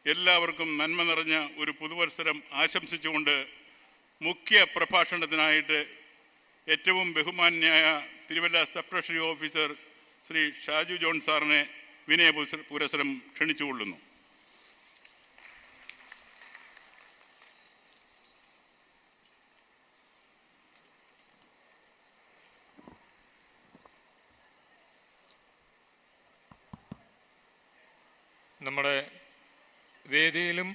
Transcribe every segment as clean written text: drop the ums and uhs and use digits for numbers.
എല്ലാവർക്കും നന്മ നിറഞ്ഞ ഒരു പുതുവത്സരം ആശംസിച്ചുകൊണ്ട് മുഖ്യ പ്രഭാഷണത്തിനായിട്ട് ഏറ്റവും ബഹുമാന്യായ Thiruvalla sub treasury officer Shri Shaju John സാറിനെ വിനയ പുരസ്സരം ക്ഷണിച്ചുകൊള്ളുന്നു. നമ്മുടെ വേദിയിലും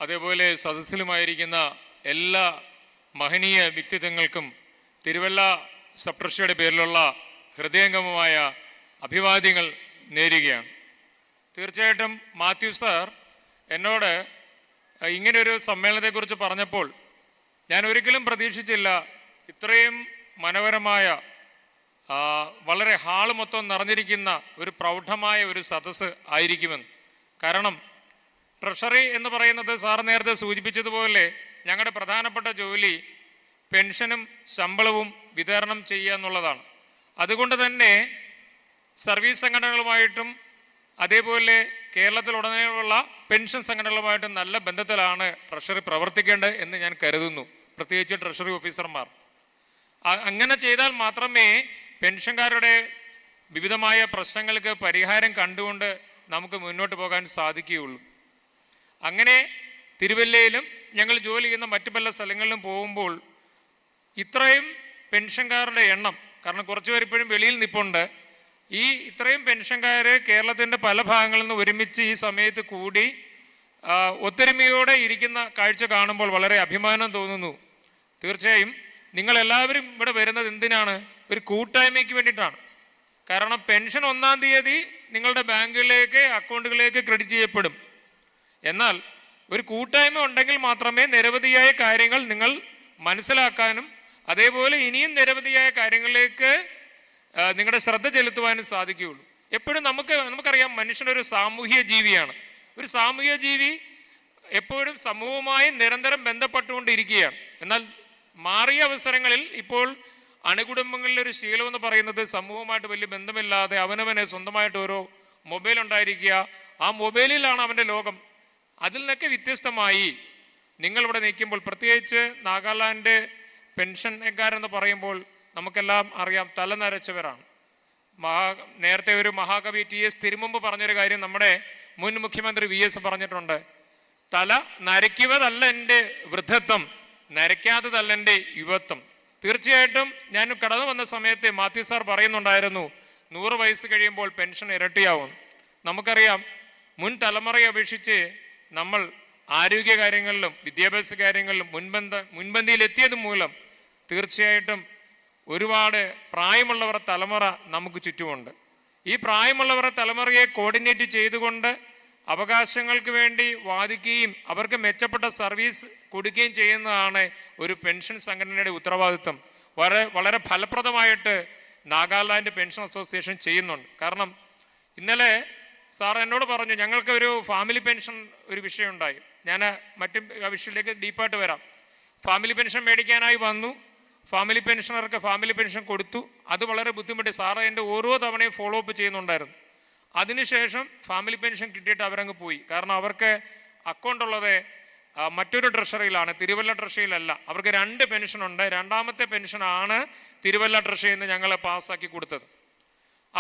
അതേപോലെ സദസ്സിലുമായിരിക്കുന്ന എല്ലാ മഹനീയ വ്യക്തിത്വങ്ങൾക്കും തിരുവല്ല സബ് ട്രഷറിയുടെ പേരിലുള്ള ഹൃദയംഗമമായ അഭിവാദ്യങ്ങൾ നേരുകയാണ്. തീർച്ചയായിട്ടും മാത്യു സാർ എന്നോട് ഇങ്ങനെയൊരു സമ്മേളനത്തെക്കുറിച്ച് പറഞ്ഞപ്പോൾ ഞാൻ ഒരിക്കലും പ്രതീക്ഷിച്ചില്ല ഇത്രയും മനോഹരമായ വളരെ ഹാള് മൊത്തം നിറഞ്ഞിരിക്കുന്ന ഒരു പ്രൗഢമായ ഒരു സദസ്സ് ആയിരിക്കുമെന്ന്. കാരണം ട്രഷറി എന്ന് പറയുന്നത് സാർ നേരത്തെ സൂചിപ്പിച്ചതുപോലെ ഞങ്ങളുടെ പ്രധാനപ്പെട്ട ജോലി പെൻഷനും ശമ്പളവും വിതരണം ചെയ്യുക എന്നുള്ളതാണ്. അതുകൊണ്ട് തന്നെ സർവീസ് സംഘടനകളുമായിട്ടും അതേപോലെ കേരളത്തിലുടനീളമുള്ള പെൻഷൻ സംഘടനകളുമായിട്ടും നല്ല ബന്ധത്തിലാണ് ട്രഷറി പ്രവർത്തിക്കേണ്ടത് എന്ന് ഞാൻ കരുതുന്നു, പ്രത്യേകിച്ച് ട്രഷറി ഓഫീസർമാർ. അങ്ങനെ ചെയ്താൽ മാത്രമേ പെൻഷൻകാരുടെ വിവിധമായ പ്രശ്നങ്ങൾക്ക് പരിഹാരം കണ്ടുകൊണ്ട് നമുക്ക് മുന്നോട്ട് പോകാൻ സാധിക്കുകയുള്ളൂ. അങ്ങനെ തിരുവല്ലയിലും ഞങ്ങൾ ജോലി ചെയ്യുന്ന മറ്റു പല സ്ഥലങ്ങളിലും പോകുമ്പോൾ ഇത്രയും പെൻഷൻകാരുടെ എണ്ണം, കാരണം കുറച്ച് പേർ ഇപ്പോഴും വെളിയിൽ നിൽപ്പുണ്ട്, ഈ ഇത്രയും പെൻഷൻകാർ കേരളത്തിൻ്റെ പല ഭാഗങ്ങളിൽ നിന്ന് ഒരുമിച്ച് ഈ സമയത്ത് കൂടി ഒത്തൊരുമയോടെ ഇരിക്കുന്ന കാഴ്ച കാണുമ്പോൾ വളരെ അഭിമാനം തോന്നുന്നു. തീർച്ചയായും നിങ്ങളെല്ലാവരും ഇവിടെ വരുന്നത് എന്തിനാണ്? ഒരു കൂട്ടായ്മയ്ക്ക് വേണ്ടിയിട്ടാണ്. കാരണം പെൻഷൻ 1-ാം തീയതി നിങ്ങളുടെ ബാങ്കുകളിലേക്ക് അക്കൗണ്ടുകളിലേക്ക് ക്രെഡിറ്റ് ചെയ്യപ്പെടും. എന്നാൽ ഒരു കൂട്ടായ്മ ഉണ്ടെങ്കിൽ മാത്രമേ നിരവധിയായ കാര്യങ്ങൾ നിങ്ങൾ മനസ്സിലാക്കാനും അതേപോലെ ഇനിയും നിരവധിയായ കാര്യങ്ങളിലേക്ക് നിങ്ങളുടെ ശ്രദ്ധ ചെലുത്തുവാനും സാധിക്കുകയുള്ളൂ. എപ്പോഴും നമുക്കറിയാം മനുഷ്യനൊരു സാമൂഹിക ജീവിയാണ്. ഒരു സാമൂഹിക ജീവി എപ്പോഴും സമൂഹവുമായി നിരന്തരം ബന്ധപ്പെട്ടുകൊണ്ടിരിക്കുകയാണ്. എന്നാൽ മാറിയ അവസരങ്ങളിൽ ഇപ്പോൾ അണുകുടുംബങ്ങളിലെ ഒരു ശീലം എന്ന് പറയുന്നത് സമൂഹമായിട്ട് വലിയ ബന്ധമില്ലാതെ അവനവന് സ്വന്തമായിട്ട് ഓരോ മൊബൈൽ ഉണ്ടായിരിക്കുക, ആ മൊബൈലിലാണ് അവൻ്റെ ലോകം. അതിൽ നിന്നൊക്കെ വ്യത്യസ്തമായി നിങ്ങളിവിടെ നിൽക്കുമ്പോൾ, പ്രത്യേകിച്ച് നാഗാലാൻഡ് പെൻഷൻകാരെന്ന് പറയുമ്പോൾ നമുക്കെല്ലാം അറിയാം തലനരച്ചവരാണ്. നേരത്തെ ഒരു മഹാകവി TS തിരുമുമ്പ് പറഞ്ഞൊരു കാര്യം നമ്മുടെ മുൻ മുഖ്യമന്ത്രി VS പറഞ്ഞിട്ടുണ്ട്. തല നരയ്ക്കുവതല്ല എൻ്റെ വൃദ്ധത്വം, നരയ്ക്കാത്തതല്ല എൻ്റെ യുവത്വം. തീർച്ചയായിട്ടും ഞാൻ കടന്നു വന്ന സമയത്ത് മാത്യു സാർ പറയുന്നുണ്ടായിരുന്നു 100 വയസ്സ് കഴിയുമ്പോൾ പെൻഷൻ ഇരട്ടിയാവും. നമുക്കറിയാം മുൻ തലമുറയെ അപേക്ഷിച്ച് നമ്മൾ ആരോഗ്യ കാര്യങ്ങളിലും വിദ്യാഭ്യാസ കാര്യങ്ങളിലും മുൻപന്തിയിലെത്തിയത് മൂലം തീർച്ചയായിട്ടും ഒരുപാട് പ്രായമുള്ളവരുടെ തലമുറ നമുക്ക് ചുറ്റുമുണ്ട്. ഈ പ്രായമുള്ളവരുടെ തലമുറയെ കോർഡിനേറ്റ് ചെയ്തുകൊണ്ട് അവകാശങ്ങൾക്ക് വേണ്ടി വാദിക്കുകയും അവർക്ക് മെച്ചപ്പെട്ട സർവീസ് കൊടുക്കുകയും ചെയ്യുന്നതാണ് ഒരു പെൻഷൻ സംഘടനയുടെ ഉത്തരവാദിത്വം. വളരെ ഫലപ്രദമായിട്ട് നാഗാലാൻഡ് പെൻഷൻ അസോസിയേഷൻ ചെയ്യുന്നുണ്ട്. കാരണം ഇന്നലെ സാർ എന്നോട് പറഞ്ഞു ഞങ്ങൾക്ക് ഒരു ഫാമിലി പെൻഷൻ ഒരു വിഷയം ഉണ്ടായി. ഞാൻ മറ്റു വിഷയത്തിലേക്ക് ഡീപ്പായിട്ട് വരാം. ഫാമിലി പെൻഷൻ മേടിക്കാനായി വന്നു, ഫാമിലി പെൻഷനർക്ക് ഫാമിലി പെൻഷൻ കൊടുത്തു. അത് വളരെ ബുദ്ധിമുട്ടി. സാറ് എൻ്റെ ഓരോ തവണയും ഫോളോ അപ്പ് ചെയ്യുന്നുണ്ടായിരുന്നു. അതിനുശേഷം ഫാമിലി പെൻഷൻ കിട്ടിയിട്ട് അവരങ്ങ് പോയി. കാരണം അവർക്ക് അക്കൗണ്ട് ഉള്ളത് മറ്റൊരു ട്രഷറിയിലാണ്, തിരുവല്ല ട്രഷറിയിലല്ല. അവർക്ക് 2 പെൻഷനുണ്ട്. 2ാമത്തെ പെൻഷനാണ് തിരുവല്ല ട്രഷറിയിൽ നിന്ന് ഞങ്ങൾ പാസ്സാക്കി കൊടുത്തത്.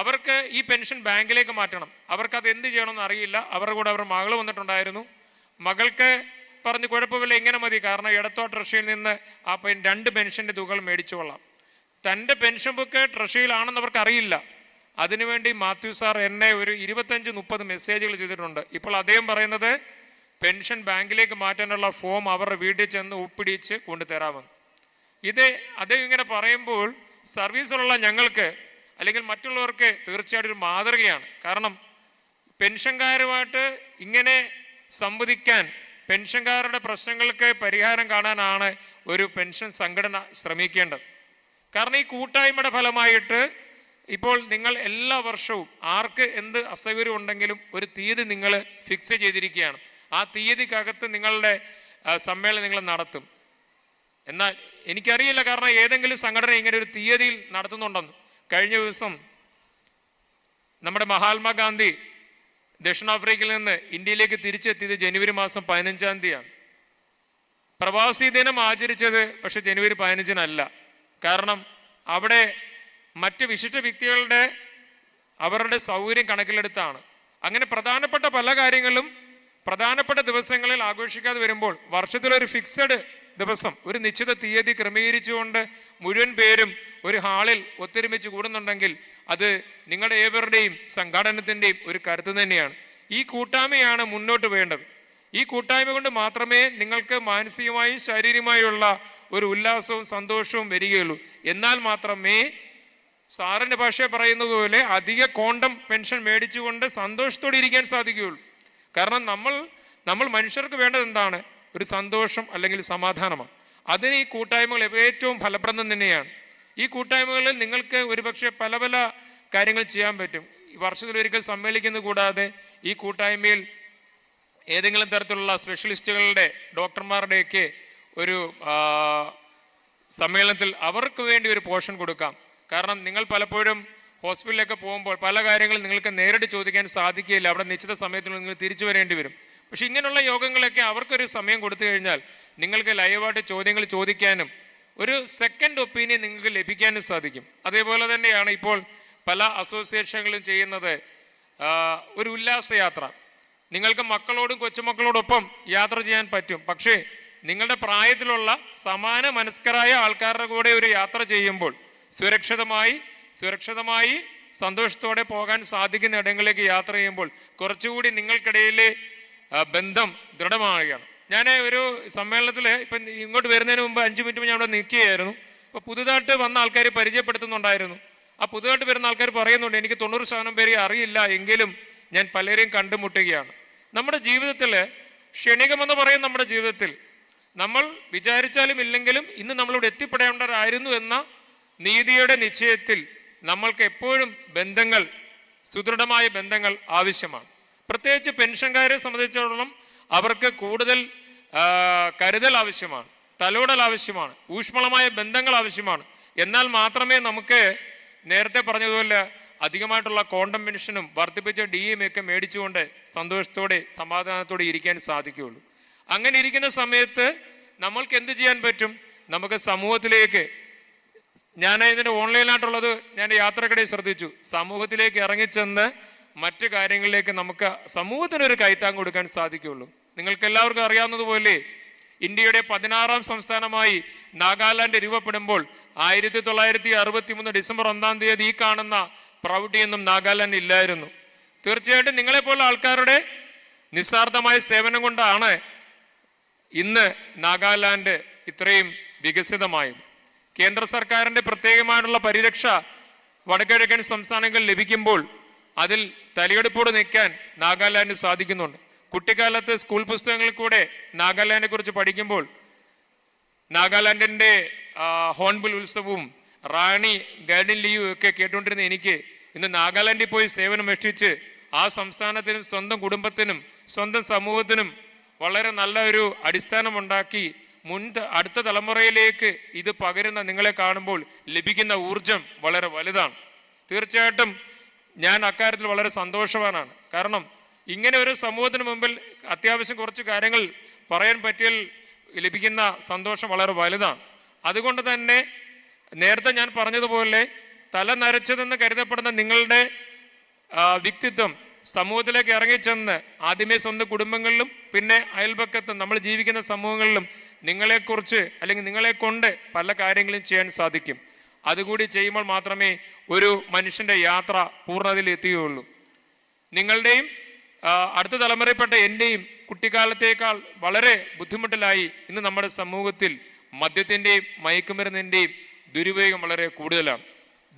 അവർക്ക് ഈ പെൻഷൻ ബാങ്കിലേക്ക് മാറ്റണം. അവർക്കത് എന്ത് ചെയ്യണമെന്ന് അറിയില്ല. അവരുടെ കൂടെ അവർ മകൾ വന്നിട്ടുണ്ടായിരുന്നു. മകൾക്ക് പറഞ്ഞ് കുഴപ്പമില്ല, ഇങ്ങനെ മതി, കാരണം ഇടത്തോ ട്രഷറിയിൽ നിന്ന് ആ 2 പെൻഷൻ്റെ തുകകൾ മേടിച്ചു കൊള്ളാം. തൻ്റെ പെൻഷൻ ബുക്ക് ട്രഷറിയിലാണെന്ന് അവർക്ക് അറിയില്ല. അതിനുവേണ്ടി മാത്യു സാർ എന്നെ ഒരു 25-30 മെസ്സേജുകൾ ചെയ്തിട്ടുണ്ട്. ഇപ്പോൾ അദ്ദേഹം പറയുന്നത് പെൻഷൻ ബാങ്കിലേക്ക് മാറ്റാനുള്ള ഫോം അവരുടെ വീട്ടിൽ ചെന്ന് ഒപ്പിടിച്ച് കൊണ്ടുതരാമെന്ന്. അദ്ദേഹം ഇങ്ങനെ പറയുമ്പോൾ സർവീസിലുള്ള ഞങ്ങൾക്ക് അല്ലെങ്കിൽ മറ്റുള്ളവർക്ക് തീർച്ചയായിട്ടും ഒരു മാതൃകയാണ്. കാരണം പെൻഷൻകാരുമായിട്ട് ഇങ്ങനെ സംവദിക്കാൻ, പെൻഷൻകാരുടെ പ്രശ്നങ്ങൾക്ക് പരിഹാരം കാണാനാണ് ഒരു പെൻഷൻ സംഘടന ശ്രമിക്കേണ്ടത്. കാരണം ഈ കൂട്ടായ്മയുടെ ഫലമായിട്ട് ഇപ്പോൾ നിങ്ങൾ എല്ലാ വർഷവും ആർക്ക് എന്ത് അസൗകര്യം ഉണ്ടെങ്കിലും ഒരു തീയതി നിങ്ങൾ ഫിക്സ് ചെയ്തിരിക്കുകയാണ്. ആ തീയതിക്കകത്ത് നിങ്ങളുടെ സമ്മേളനം നിങ്ങൾ നടത്തും. എന്നാൽ എനിക്കറിയില്ല, കാരണം ഏതെങ്കിലും സംഘടന ഇങ്ങനെ ഒരു തീയതിയിൽ നടത്തുന്നുണ്ടെന്ന്. കഴിഞ്ഞ ദിവസം നമ്മുടെ മഹാത്മാഗാന്ധി ദക്ഷിണാഫ്രിക്കയിൽ നിന്ന് ഇന്ത്യയിലേക്ക് തിരിച്ചെത്തിയത് ജനുവരി മാസം 15-ാം തീയതിയാണ്. പ്രവാസി ദിനം ആചരിച്ചത് പക്ഷെ ജനുവരി 15-നല്ല. കാരണം അവിടെ മറ്റ് വിശിഷ്ട വ്യക്തികളുടെ അവരുടെ സൗകര്യം കണക്കിലെടുത്താണ്. അങ്ങനെ പ്രധാനപ്പെട്ട പല കാര്യങ്ങളും പ്രധാനപ്പെട്ട ദിവസങ്ങളിൽ ആഘോഷിക്കാതെ വരുമ്പോൾ വർഷത്തിലൊരു ഫിക്സഡ് ദിവസം, ഒരു നിശ്ചിത തീയതി ക്രമീകരിച്ചുകൊണ്ട് മുഴുവൻ പേരും ഒരു ഹാളിൽ ഒത്തൊരുമിച്ച് കൂടുന്നുണ്ടെങ്കിൽ അത് നിങ്ങളുടെ ഏവരുടെയും സംഘാടനത്തിൻ്റെയും ഒരു കരുത്ത് തന്നെയാണ്. ഈ കൂട്ടായ്മയാണ് മുന്നോട്ട് വേണ്ടത്. ഈ കൂട്ടായ്മ കൊണ്ട് മാത്രമേ നിങ്ങൾക്ക് മാനസികമായും ശാരീരികമായുള്ള ഒരു ഉല്ലാസവും സന്തോഷവും വരികയുള്ളൂ. എന്നാൽ മാത്രമേ സാറിൻ്റെ ഭാഷ പറയുന്നത് പോലെ അധിക കോണ്ടം പെൻഷൻ മേടിച്ചുകൊണ്ട് സന്തോഷത്തോടെ ഇരിക്കാൻ സാധിക്കുകയുള്ളൂ. കാരണം നമ്മൾ മനുഷ്യർക്ക് വേണ്ടത് എന്താണ്? ഒരു സന്തോഷം അല്ലെങ്കിൽ സമാധാനമാണ്. അതിന് ഈ കൂട്ടായ്മകൾ ഏറ്റവും ഫലപ്രദം തന്നെയാണ്. ഈ കൂട്ടായ്മകളിൽ നിങ്ങൾക്ക് ഒരുപക്ഷെ പല പല കാര്യങ്ങൾ ചെയ്യാൻ പറ്റും. വർഷത്തിലൊരിക്കൽ സമ്മേളിക്കുന്നത് കൂടാതെ ഈ കൂട്ടായ്മയിൽ ഏതെങ്കിലും തരത്തിലുള്ള സ്പെഷ്യലിസ്റ്റുകളുടെ ഡോക്ടർമാരുടെയൊക്കെ ഒരു സമ്മേളനത്തിൽ അവർക്ക് വേണ്ടി ഒരു പോർഷൻ കൊടുക്കാം. കാരണം നിങ്ങൾ പലപ്പോഴും ഹോസ്പിറ്റലിലൊക്കെ പോകുമ്പോൾ പല കാര്യങ്ങളും നിങ്ങൾക്ക് നേരിട്ട് ചോദിക്കാൻ സാധിക്കുകയില്ല. അവിടെ നിശ്ചിത സമയത്തിൽ നിങ്ങൾ തിരിച്ചു വരേണ്ടി വരും. പക്ഷെ ഇങ്ങനെയുള്ള യോഗങ്ങളൊക്കെ അവർക്കൊരു സമയം കൊടുത്തു കഴിഞ്ഞാൽ നിങ്ങൾക്ക് ലൈവായിട്ട് ചോദ്യങ്ങൾ ചോദിക്കാനും ഒരു സെക്കൻഡ് ഒപ്പീനിയൻ നിങ്ങൾക്ക് ലഭിക്കാനും സാധിക്കും. അതേപോലെ തന്നെയാണ് ഇപ്പോൾ പല അസോസിയേഷനുകളും ചെയ്യുന്നത് ഒരു ഉല്ലാസയാത്ര. നിങ്ങൾക്ക് മക്കളോടും കൊച്ചുമക്കളോടൊപ്പം യാത്ര ചെയ്യാൻ പറ്റും. പക്ഷേ നിങ്ങളുടെ പ്രായത്തിലുള്ള സമാന മനസ്കരായ ആൾക്കാരുടെ കൂടെ ഒരു യാത്ര ചെയ്യുമ്പോൾ സുരക്ഷിതമായി സന്തോഷത്തോടെ പോകാൻ സാധിക്കുന്ന ഇടങ്ങളിലേക്ക് യാത്ര ചെയ്യുമ്പോൾ കുറച്ചുകൂടി നിങ്ങൾക്കിടയിലെ ബന്ധം ദൃഢമാവുകയാണ്. ഞാൻ ഒരു സമ്മേളനത്തിൽ ഇപ്പം ഇങ്ങോട്ട് വരുന്നതിന് മുമ്പ് 5 മിനിറ്റ് ഞാൻ അവിടെ നിൽക്കുകയായിരുന്നു. അപ്പോൾ പുതുതായിട്ട് വന്ന ആൾക്കാർ പരിചയപ്പെടുത്തുന്നുണ്ടായിരുന്നു. ആ പുതുതായിട്ട് വരുന്ന ആൾക്കാർ പറയുന്നുണ്ട്, എനിക്ക് 90% പേരെ അറിയില്ല, എങ്കിലും ഞാൻ പലരെയും കണ്ടുമുട്ടുകയാണ്. നമ്മുടെ ജീവിതത്തിൽ ക്ഷണികമെന്ന് പറയും, നമ്മുടെ ജീവിതത്തിൽ നമ്മൾ വിചാരിച്ചാലും ഇല്ലെങ്കിലും ഇന്ന് നമ്മളിവിടെ എത്തിപ്പെടേണ്ടവരായിരുന്നു എന്ന നീതിയുടെ നിശ്ചയത്തിൽ നമ്മൾക്ക് എപ്പോഴും ബന്ധങ്ങൾ, സുദൃഢമായ ബന്ധങ്ങൾ ആവശ്യമാണ്. പ്രത്യേകിച്ച് പെൻഷൻകാരെ സംബന്ധിച്ചിടത്തോളം അവർക്ക് കൂടുതൽ കരുതൽ ആവശ്യമാണ്, തലോടൽ ആവശ്യമാണ്, ഊഷ്മളമായ ബന്ധങ്ങൾ ആവശ്യമാണ്. എന്നാൽ മാത്രമേ നമുക്ക് നേരത്തെ പറഞ്ഞതുപോലെ അധികമായിട്ടുള്ള കോണ്ടം പെൻഷനും വർദ്ധിപ്പിച്ച DA ഒക്കെ മേടിച്ചുകൊണ്ട് സന്തോഷത്തോടെ സമാധാനത്തോടെ ഇരിക്കാൻ സാധിക്കുകയുള്ളൂ. അങ്ങനെ ഇരിക്കുന്ന സമയത്ത് നമ്മൾക്ക് എന്ത് ചെയ്യാൻ പറ്റും? നമുക്ക് സമൂഹത്തിലേക്ക്, ഞാൻ ഇതിൻ്റെ ഓൺലൈനായിട്ടുള്ളത് ഞാൻ യാത്രക്കിടെ ശ്രദ്ധിച്ചു, സമൂഹത്തിലേക്ക് ഇറങ്ങിച്ചെന്ന് മറ്റു കാര്യങ്ങളിലേക്ക് നമുക്ക് സമൂഹത്തിനൊരു കൈത്താങ് കൊടുക്കാൻ സാധിക്കുകയുള്ളൂ. നിങ്ങൾക്ക് എല്ലാവർക്കും അറിയാവുന്നതുപോലെ ഇന്ത്യയുടെ 16ാം സംസ്ഥാനമായി നാഗാലാൻഡ് രൂപപ്പെടുമ്പോൾ 1963 ഡിസംബർ 1-ാം തീയതി ഈ കാണുന്ന പ്രൗഢിയൊന്നും നാഗാലാൻഡ് ഇല്ലായിരുന്നു. തീർച്ചയായിട്ടും നിങ്ങളെപ്പോലുള്ള ആൾക്കാരുടെ നിസ്വാർത്ഥമായ സേവനം കൊണ്ടാണ് ഇന്ന് നാഗാലാൻഡ് ഇത്രയും വികസിതമായും. കേന്ദ്ര സർക്കാരിൻ്റെ പ്രത്യേകമായിട്ടുള്ള പരിരക്ഷ വടക്കിഴക്കൻ സംസ്ഥാനങ്ങളിൽ ലഭിക്കുമ്പോൾ അതിൽ തലയെടുപ്പോട് നിൽക്കാൻ നാഗാലാൻഡ് സാധിക്കുന്നുണ്ട്. കുട്ടിക്കാലത്ത് സ്കൂൾ പുസ്തകങ്ങളിൽ കൂടെ നാഗാലാൻഡിനെ കുറിച്ച് പഠിക്കുമ്പോൾ നാഗാലാൻഡിൻ്റെ ഹോൺബിൽ ഉത്സവവും റാണി ഗാർഡൻ ലീവും ഒക്കെ കേട്ടുകൊണ്ടിരുന്ന എനിക്ക് ഇന്ന് നാഗാലാൻഡിൽ പോയി സേവനം അനുഷ്ഠിച്ച് ആ സംസ്ഥാനത്തിനും സ്വന്തം കുടുംബത്തിനും സ്വന്തം സമൂഹത്തിനും വളരെ നല്ല ഒരു അടിസ്ഥാനമുണ്ടാക്കി അടുത്ത തലമുറയിലേക്ക് ഇത് പകരുന്ന നിങ്ങളെ കാണുമ്പോൾ ലഭിക്കുന്ന ഊർജം വളരെ വലുതാണ്. തീർച്ചയായിട്ടും ഞാൻ അക്കാര്യത്തിൽ വളരെ സന്തോഷവാനാണ്. കാരണം ഇങ്ങനെ ഒരു സമൂഹത്തിന് മുമ്പിൽ അത്യാവശ്യം കുറച്ച് കാര്യങ്ങൾ പറയാൻ പറ്റിയാൽ ലഭിക്കുന്ന സന്തോഷം വളരെ വലുതാണ്. അതുകൊണ്ട് തന്നെ നേരത്തെ ഞാൻ പറഞ്ഞതുപോലെ തല നരച്ചതെന്ന് കരുതപ്പെടുന്ന നിങ്ങളുടെ വ്യക്തിത്വം സമൂഹത്തിലേക്ക് ഇറങ്ങിച്ചെന്ന് ആദ്യമേ സ്വന്തം കുടുംബങ്ങളിലും പിന്നെ അയൽപക്കത്തും നമ്മൾ ജീവിക്കുന്ന സമൂഹങ്ങളിലും നിങ്ങളെക്കുറിച്ച് അല്ലെങ്കിൽ നിങ്ങളെ കൊണ്ട് പല കാര്യങ്ങളും ചെയ്യാൻ സാധിക്കും. അതുകൂടി ചെയ്യുമ്പോൾ മാത്രമേ ഒരു മനുഷ്യൻ്റെ യാത്ര പൂർണ്ണതയിൽ എത്തുകയുള്ളൂ. നിങ്ങളുടെയും അടുത്ത തലമുറയിൽപ്പെട്ട എൻ്റെയും കുട്ടിക്കാലത്തേക്കാൾ വളരെ ബുദ്ധിമുട്ടിലായി ഇന്ന് നമ്മുടെ സമൂഹത്തിൽ മദ്യത്തിൻ്റെയും മയക്കുമരുന്നിൻ്റെയും ദുരുപയോഗം വളരെ കൂടുതലാണ്.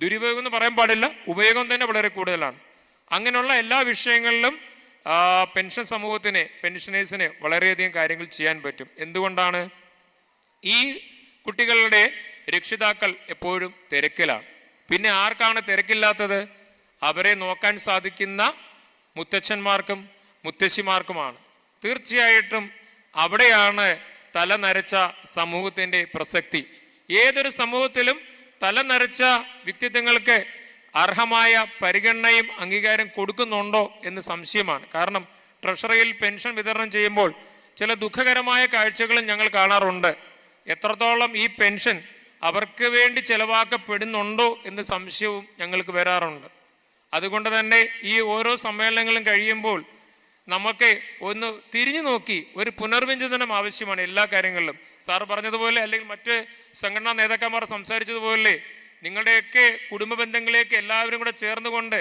ദുരുപയോഗം എന്ന് പറയാൻ പാടില്ല, ഉപയോഗം തന്നെ വളരെ കൂടുതലാണ്. അങ്ങനെയുള്ള എല്ലാ വിഷയങ്ങളിലും പെൻഷൻ സമൂഹത്തിന്, പെൻഷനേഴ്സിന് വളരെയധികം കാര്യങ്ങൾ ചെയ്യാൻ പറ്റും. എന്തുകൊണ്ടാണ്? ഈ കുട്ടികളുടെ രക്ഷിതാക്കൾ എപ്പോഴും തിരക്കിലാണ്. പിന്നെ ആർക്കാണ് തിരക്കില്ലാത്തത്? അവരെ നോക്കാൻ സാധിക്കുന്ന മുത്തച്ഛന്മാർക്കും മുത്തശ്ശിമാർക്കുമാണ്. തീർച്ചയായിട്ടും അവിടെയാണ് തല നരച്ച സമൂഹത്തിൻ്റെ പ്രസക്തി. ഏതൊരു സമൂഹത്തിലും തല നരച്ച വ്യക്തിത്വങ്ങൾക്ക് അർഹമായ പരിഗണനയും അംഗീകാരം കൊടുക്കുന്നുണ്ടോ എന്ന് സംശയമാണ്. കാരണം ട്രഷറിയിൽ പെൻഷൻ വിതരണം ചെയ്യുമ്പോൾ ചില ദുഃഖകരമായ കാഴ്ചകളും ഞങ്ങൾ കാണാറുണ്ട്. എത്രത്തോളം ഈ പെൻഷൻ അവർക്ക് വേണ്ടി ചെലവാക്കപ്പെടുന്നുണ്ടോ എന്ന് സംശയവും ഞങ്ങൾക്ക് വരാറുണ്ട്. അതുകൊണ്ട് തന്നെ ഈ ഓരോ സമ്മേളനങ്ങളും കഴിയുമ്പോൾ നമുക്ക് ഒന്ന് തിരിഞ്ഞു നോക്കി ഒരു പുനർവിചിന്തനം ആവശ്യമാണ് എല്ലാ കാര്യങ്ങളിലും. സാറ് പറഞ്ഞതുപോലെ അല്ലെങ്കിൽ മറ്റ് സംഘടനാ നേതാക്കന്മാർ സംസാരിച്ചതുപോലെ നിങ്ങളുടെയൊക്കെ കുടുംബ ബന്ധങ്ങളിലേക്ക് എല്ലാവരും കൂടെ ചേർന്നുകൊണ്ട്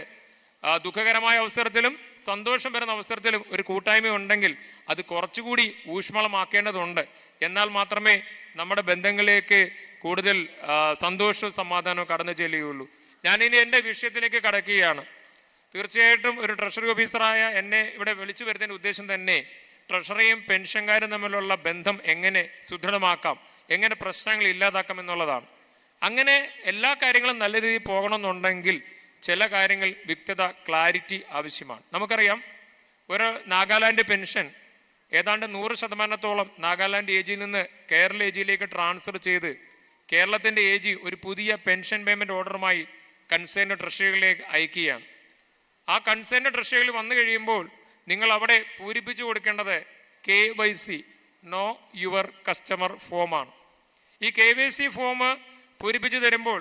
ദുഃഖകരമായ അവസരത്തിലും സന്തോഷം വരുന്ന അവസരത്തിലും ഒരു കൂട്ടായ്മ ഉണ്ടെങ്കിൽ അത് കുറച്ചുകൂടി ഊഷ്മളമാക്കേണ്ടതുണ്ട്. എന്നാൽ മാത്രമേ നമ്മുടെ ബന്ധങ്ങളിലേക്ക് കൂടുതൽ സന്തോഷവും സമാധാനവും കടന്നു ചെല്ലുകയുള്ളൂ. ഞാനിനി എൻ്റെ വിഷയത്തിലേക്ക് കടക്കുകയാണ്. തീർച്ചയായിട്ടും ഒരു ട്രഷറി ഓഫീസറായ എന്നെ ഇവിടെ വിളിച്ചു വരുന്നതിൻ്റെ ഉദ്ദേശം തന്നെ ട്രഷറിയും പെൻഷൻകാരും തമ്മിലുള്ള ബന്ധം എങ്ങനെ സുദൃഢമാക്കാം, എങ്ങനെ പ്രശ്നങ്ങൾ ഇല്ലാതാക്കാം എന്നുള്ളതാണ്. അങ്ങനെ എല്ലാ കാര്യങ്ങളും നല്ല രീതിയിൽ പോകണമെന്നുണ്ടെങ്കിൽ ചില കാര്യങ്ങൾ വ്യക്തത, ക്ലാരിറ്റി ആവശ്യമാണ്. നമുക്കറിയാം, ഒരു നാഗാലാൻഡ് പെൻഷൻ ഏതാണ്ട് 100% നാഗാലാൻഡ് ഏജിൽ നിന്ന് കേരള ഏജിയിലേക്ക് ട്രാൻസ്ഫർ ചെയ്ത് കേരളത്തിൻ്റെ ഏജി ഒരു പുതിയ പെൻഷൻ പേയ്മെൻറ്റ് ഓർഡറുമായി കൺസേൺഡ് ട്രഷറികളിലേക്ക് അയക്കുകയാണ്. ആ കൺസേൺഡ് ട്രഷറികൾ വന്നു കഴിയുമ്പോൾ നിങ്ങൾ അവിടെ പൂരിപ്പിച്ചു കൊടുക്കേണ്ടത് KYC, നോ യുവർ കസ്റ്റമർ ഫോമാണ്. ഈ KYC ഫോം പൂരിപ്പിച്ചു തരുമ്പോൾ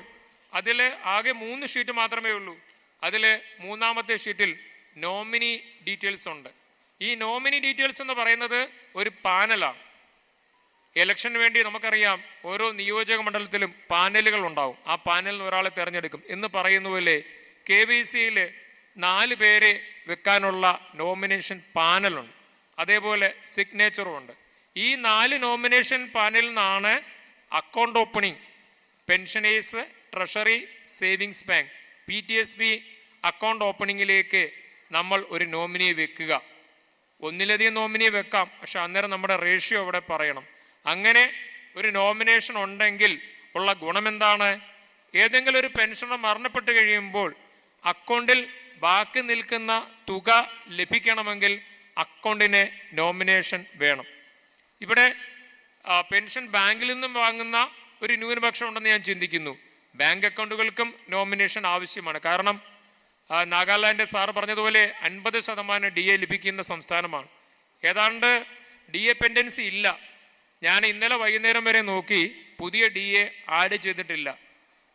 അതിൽ ആകെ 3 ഷീറ്റ് മാത്രമേ ഉള്ളൂ. അതിൽ 3-ാമത്തെ ഷീറ്റിൽ നോമിനി ഡീറ്റെയിൽസ് ഉണ്ട്. ഈ നോമിനി ഡീറ്റെയിൽസ് എന്ന് പറയുന്നത് ഒരു പാനലാണ്. ഇലക്ഷന് വേണ്ടി നമുക്കറിയാം ഓരോ നിയോജക മണ്ഡലത്തിലും പാനലുകൾ ഉണ്ടാവും. ആ പാനലിൽ നിന്ന് ഒരാളെ തിരഞ്ഞെടുക്കും എന്ന് പറയുന്ന പോലെ KYCയിൽ 4 പേരെ വെക്കാനുള്ള നോമിനേഷൻ പാനലുണ്ട്. അതേപോലെ സിഗ്നേച്ചറും ഉണ്ട്. ഈ 4 നോമിനേഷൻ പാനലിൽ നിന്നാണ് account opening, pensioners treasury savings bank PTSB account ഓപ്പണിങ്ങിലേക്ക് നമ്മൾ ഒരു നോമിനിയെ വെക്കുക. ഒന്നിലധികം നോമിനിയെ വെക്കാം, പക്ഷെ അന്നേരം നമ്മുടെ റേഷ്യോ അവിടെ പറയണം. അങ്ങനെ ഒരു നോമിനേഷൻ ഉണ്ടെങ്കിൽ ഉള്ള ഗുണമെന്താണ്? ഏതെങ്കിലും ഒരു പെൻഷനർ മരണപ്പെട്ട് കഴിയുമ്പോൾ അക്കൗണ്ടിൽ ബാക്കി നിൽക്കുന്ന തുക ലഭിക്കണമെങ്കിൽ അക്കൗണ്ടിന് നോമിനേഷൻ വേണം. ഇവിടെ പെൻഷൻ ബാങ്കിൽ നിന്നും വാങ്ങുന്ന ഒരു ന്യൂനപക്ഷം ഉണ്ടെന്ന് ഞാൻ ചിന്തിക്കുന്നു. ബാങ്ക് അക്കൗണ്ടുകൾക്കും നോമിനേഷൻ ആവശ്യമാണ്. കാരണം നാഗാലാൻഡ് സാറ് പറഞ്ഞതുപോലെ 50% DA ലഭിക്കുന്ന സംസ്ഥാനമാണ്. ഏതാണ്ട് DA പെൻഡൻസി ഇല്ല. ഞാൻ ഇന്നലെ വൈകുന്നേരം വരെ നോക്കി, പുതിയ DA ആഡ് ചെയ്തിട്ടില്ല.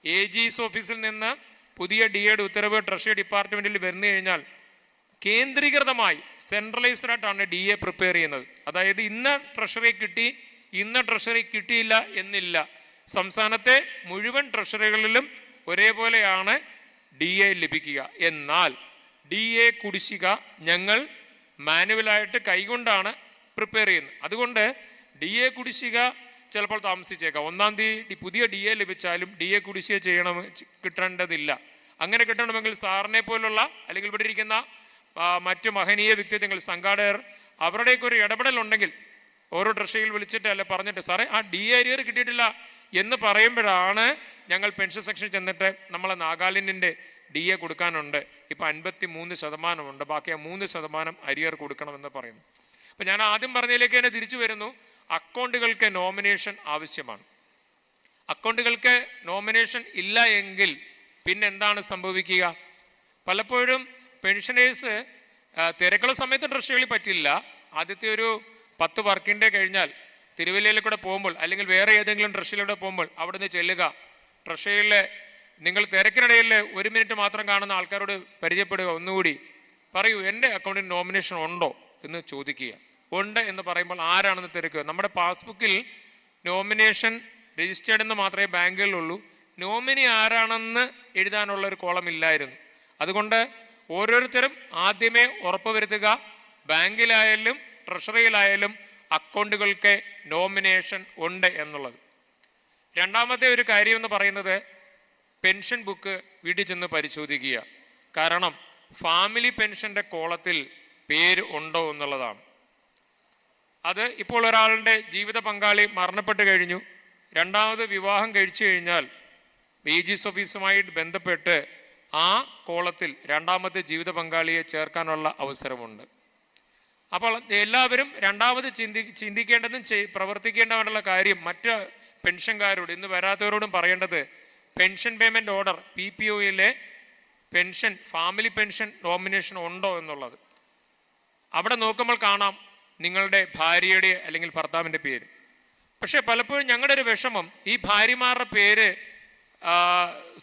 AG's ഓഫീസിൽ നിന്ന് പുതിയ DAയുടെ ഉത്തരവ് ട്രഷറി ഡിപ്പാർട്ട്മെൻറ്റിൽ വന്നു കഴിഞ്ഞാൽ കേന്ദ്രീകൃതമായി സെൻട്രലൈസ്ഡ് ആയിട്ടാണ് DA പ്രിപ്പയർ ചെയ്യുന്നത്. അതായത് ഇന്ന ട്രഷറി കിട്ടി, ഇന്ന ട്രഷറി കിട്ടിയില്ല എന്നില്ല. സംസ്ഥാനത്തെ മുഴുവൻ ട്രഷറികളിലും ഒരേപോലെയാണ് DA ലഭിക്കുക. എന്നാൽ DA കുടിശ്ശിക ഞങ്ങൾ മാനുവലായിട്ട് കൈകൊണ്ടാണ് പ്രിപ്പയർ ചെയ്യുന്നത്. അതുകൊണ്ട് DA കുടിശ്ശിക ചിലപ്പോൾ താമസിച്ചേക്കാം. 1-ാം തീയതി പുതിയ DA ലഭിച്ചാലും DA കുടിശ്ശിക കിട്ടേണ്ടതില്ല. അങ്ങനെ കിട്ടണമെങ്കിൽ സാറിനെ പോലുള്ള അല്ലെങ്കിൽ ഇവിടെ ഇരിക്കുന്ന മറ്റു മഹനീയ വ്യക്തിത്വങ്ങൾ, സംഘാടകർ, അവരുടെയൊക്കെ ഒരു ഇടപെടലുണ്ടെങ്കിൽ ഓരോ ട്രഷറിയിൽ വിളിച്ചിട്ട് അല്ലെ പറഞ്ഞിട്ട് സാറേ ആ DA അരിയർ കിട്ടിയിട്ടില്ല എന്ന് പറയുമ്പോഴാണ് ഞങ്ങൾ പെൻഷൻ സെക്ഷനിൽ ചെന്നിട്ട് നമ്മളെ നാഗാലാൻഡിൻ്റെ DA കൊടുക്കാനുണ്ട്, ഇപ്പം 53% ബാക്കി ആ 3% അരിയർ കൊടുക്കണമെന്ന് പറയുന്നു. അപ്പം ഞാൻ ആദ്യം പറഞ്ഞതിലേക്ക് തന്നെ തിരിച്ചു വരുന്നു. അക്കൗണ്ടുകൾക്ക് നോമിനേഷൻ ആവശ്യമാണ്. അക്കൗണ്ടുകൾക്ക് നോമിനേഷൻ ഇല്ല എങ്കിൽ പിന്നെന്താണ് സംഭവിക്കുക? പലപ്പോഴും പെൻഷനേഴ്സ് തിരക്കുള്ള സമയത്ത് ട്രഷറികളിൽ പറ്റില്ല. ആദ്യത്തെ ഒരു 10 വർക്കിംഗ് ഡേ കഴിഞ്ഞാൽ തിരുവല്ലയിൽ കൂടെ പോകുമ്പോൾ അല്ലെങ്കിൽ വേറെ ഏതെങ്കിലും ട്രഷറിയിലൂടെ പോകുമ്പോൾ അവിടുന്ന് ചെല്ലുക, ട്രഷറിയിൽ നിങ്ങൾ തിരക്കിനിടയിൽ 1 മിനിറ്റ് മാത്രം കാണുന്ന ആൾക്കാരോട് പരിചയപ്പെടുക, ഒന്നുകൂടി പറയൂ എൻ്റെ അക്കൗണ്ടിന് നോമിനേഷൻ ഉണ്ടോ എന്ന് ചോദിക്കുക. ഉണ്ട് എന്ന് പറയുമ്പോൾ ആരാണെന്ന് തിരക്കുക. നമ്മുടെ പാസ്ബുക്കിൽ നോമിനേഷൻ രജിസ്റ്റേർഡ് എന്ന് മാത്രമേ ബാങ്കുകളിലുള്ളൂ. നോമിനി ആരാണെന്ന് എഴുതാനുള്ള ഒരു കോളം ഇല്ലായിരുന്നു. അതുകൊണ്ട് ഓരോരുത്തരും ആദ്യമേ ഉറപ്പുവരുത്തുക, ബാങ്കിലായാലും ട്രഷറിയിലായാലും അക്കൗണ്ടുകൾക്ക് നോമിനേഷൻ ഉണ്ട് എന്നുള്ളത്. രണ്ടാമത്തെ ഒരു കാര്യം എന്ന് പറയുന്നത് പെൻഷൻ ബുക്ക് വീട്ടിൽ ചെന്ന് പരിശോധിക്കുക. കാരണം ഫാമിലി പെൻഷൻ്റെ കോളത്തിൽ പേര് ഉണ്ടോ എന്നുള്ളതാണ്. അത് ഇപ്പോൾ ഒരാളുടെ ജീവിത പങ്കാളി മരണപ്പെട്ട് കഴിഞ്ഞു, രണ്ടാമത് വിവാഹം കഴിച്ചു കഴിഞ്ഞാൽ AG's ഓഫീസുമായിട്ട് ബന്ധപ്പെട്ട് ആ കോളത്തിൽ രണ്ടാമത്തെ ജീവിത പങ്കാളിയെ ചേർക്കാനുള്ള അവസരമുണ്ട്. അപ്പോൾ എല്ലാവരും രണ്ടാമത് ചിന്തിക്കേണ്ടതും പ്രവർത്തിക്കേണ്ടതുള്ള കാര്യം മറ്റ് പെൻഷൻകാരോട്, ഇന്ന് വരാത്തവരോടും പറയേണ്ടത്, പെൻഷൻ പേയ്മെൻറ്റ് ഓർഡർ PPOയിലെ പെൻഷൻ, ഫാമിലി പെൻഷൻ നോമിനേഷൻ ഉണ്ടോ എന്നുള്ളത്. അവിടെ നോക്കുമ്പോൾ കാണാം നിങ്ങളുടെ ഭാര്യയുടെ അല്ലെങ്കിൽ ഭർത്താവിൻ്റെ പേര്. പക്ഷേ പലപ്പോഴും ഞങ്ങളുടെ ഒരു വിഷമം, ഈ ഭാര്യമാരുടെ പേര്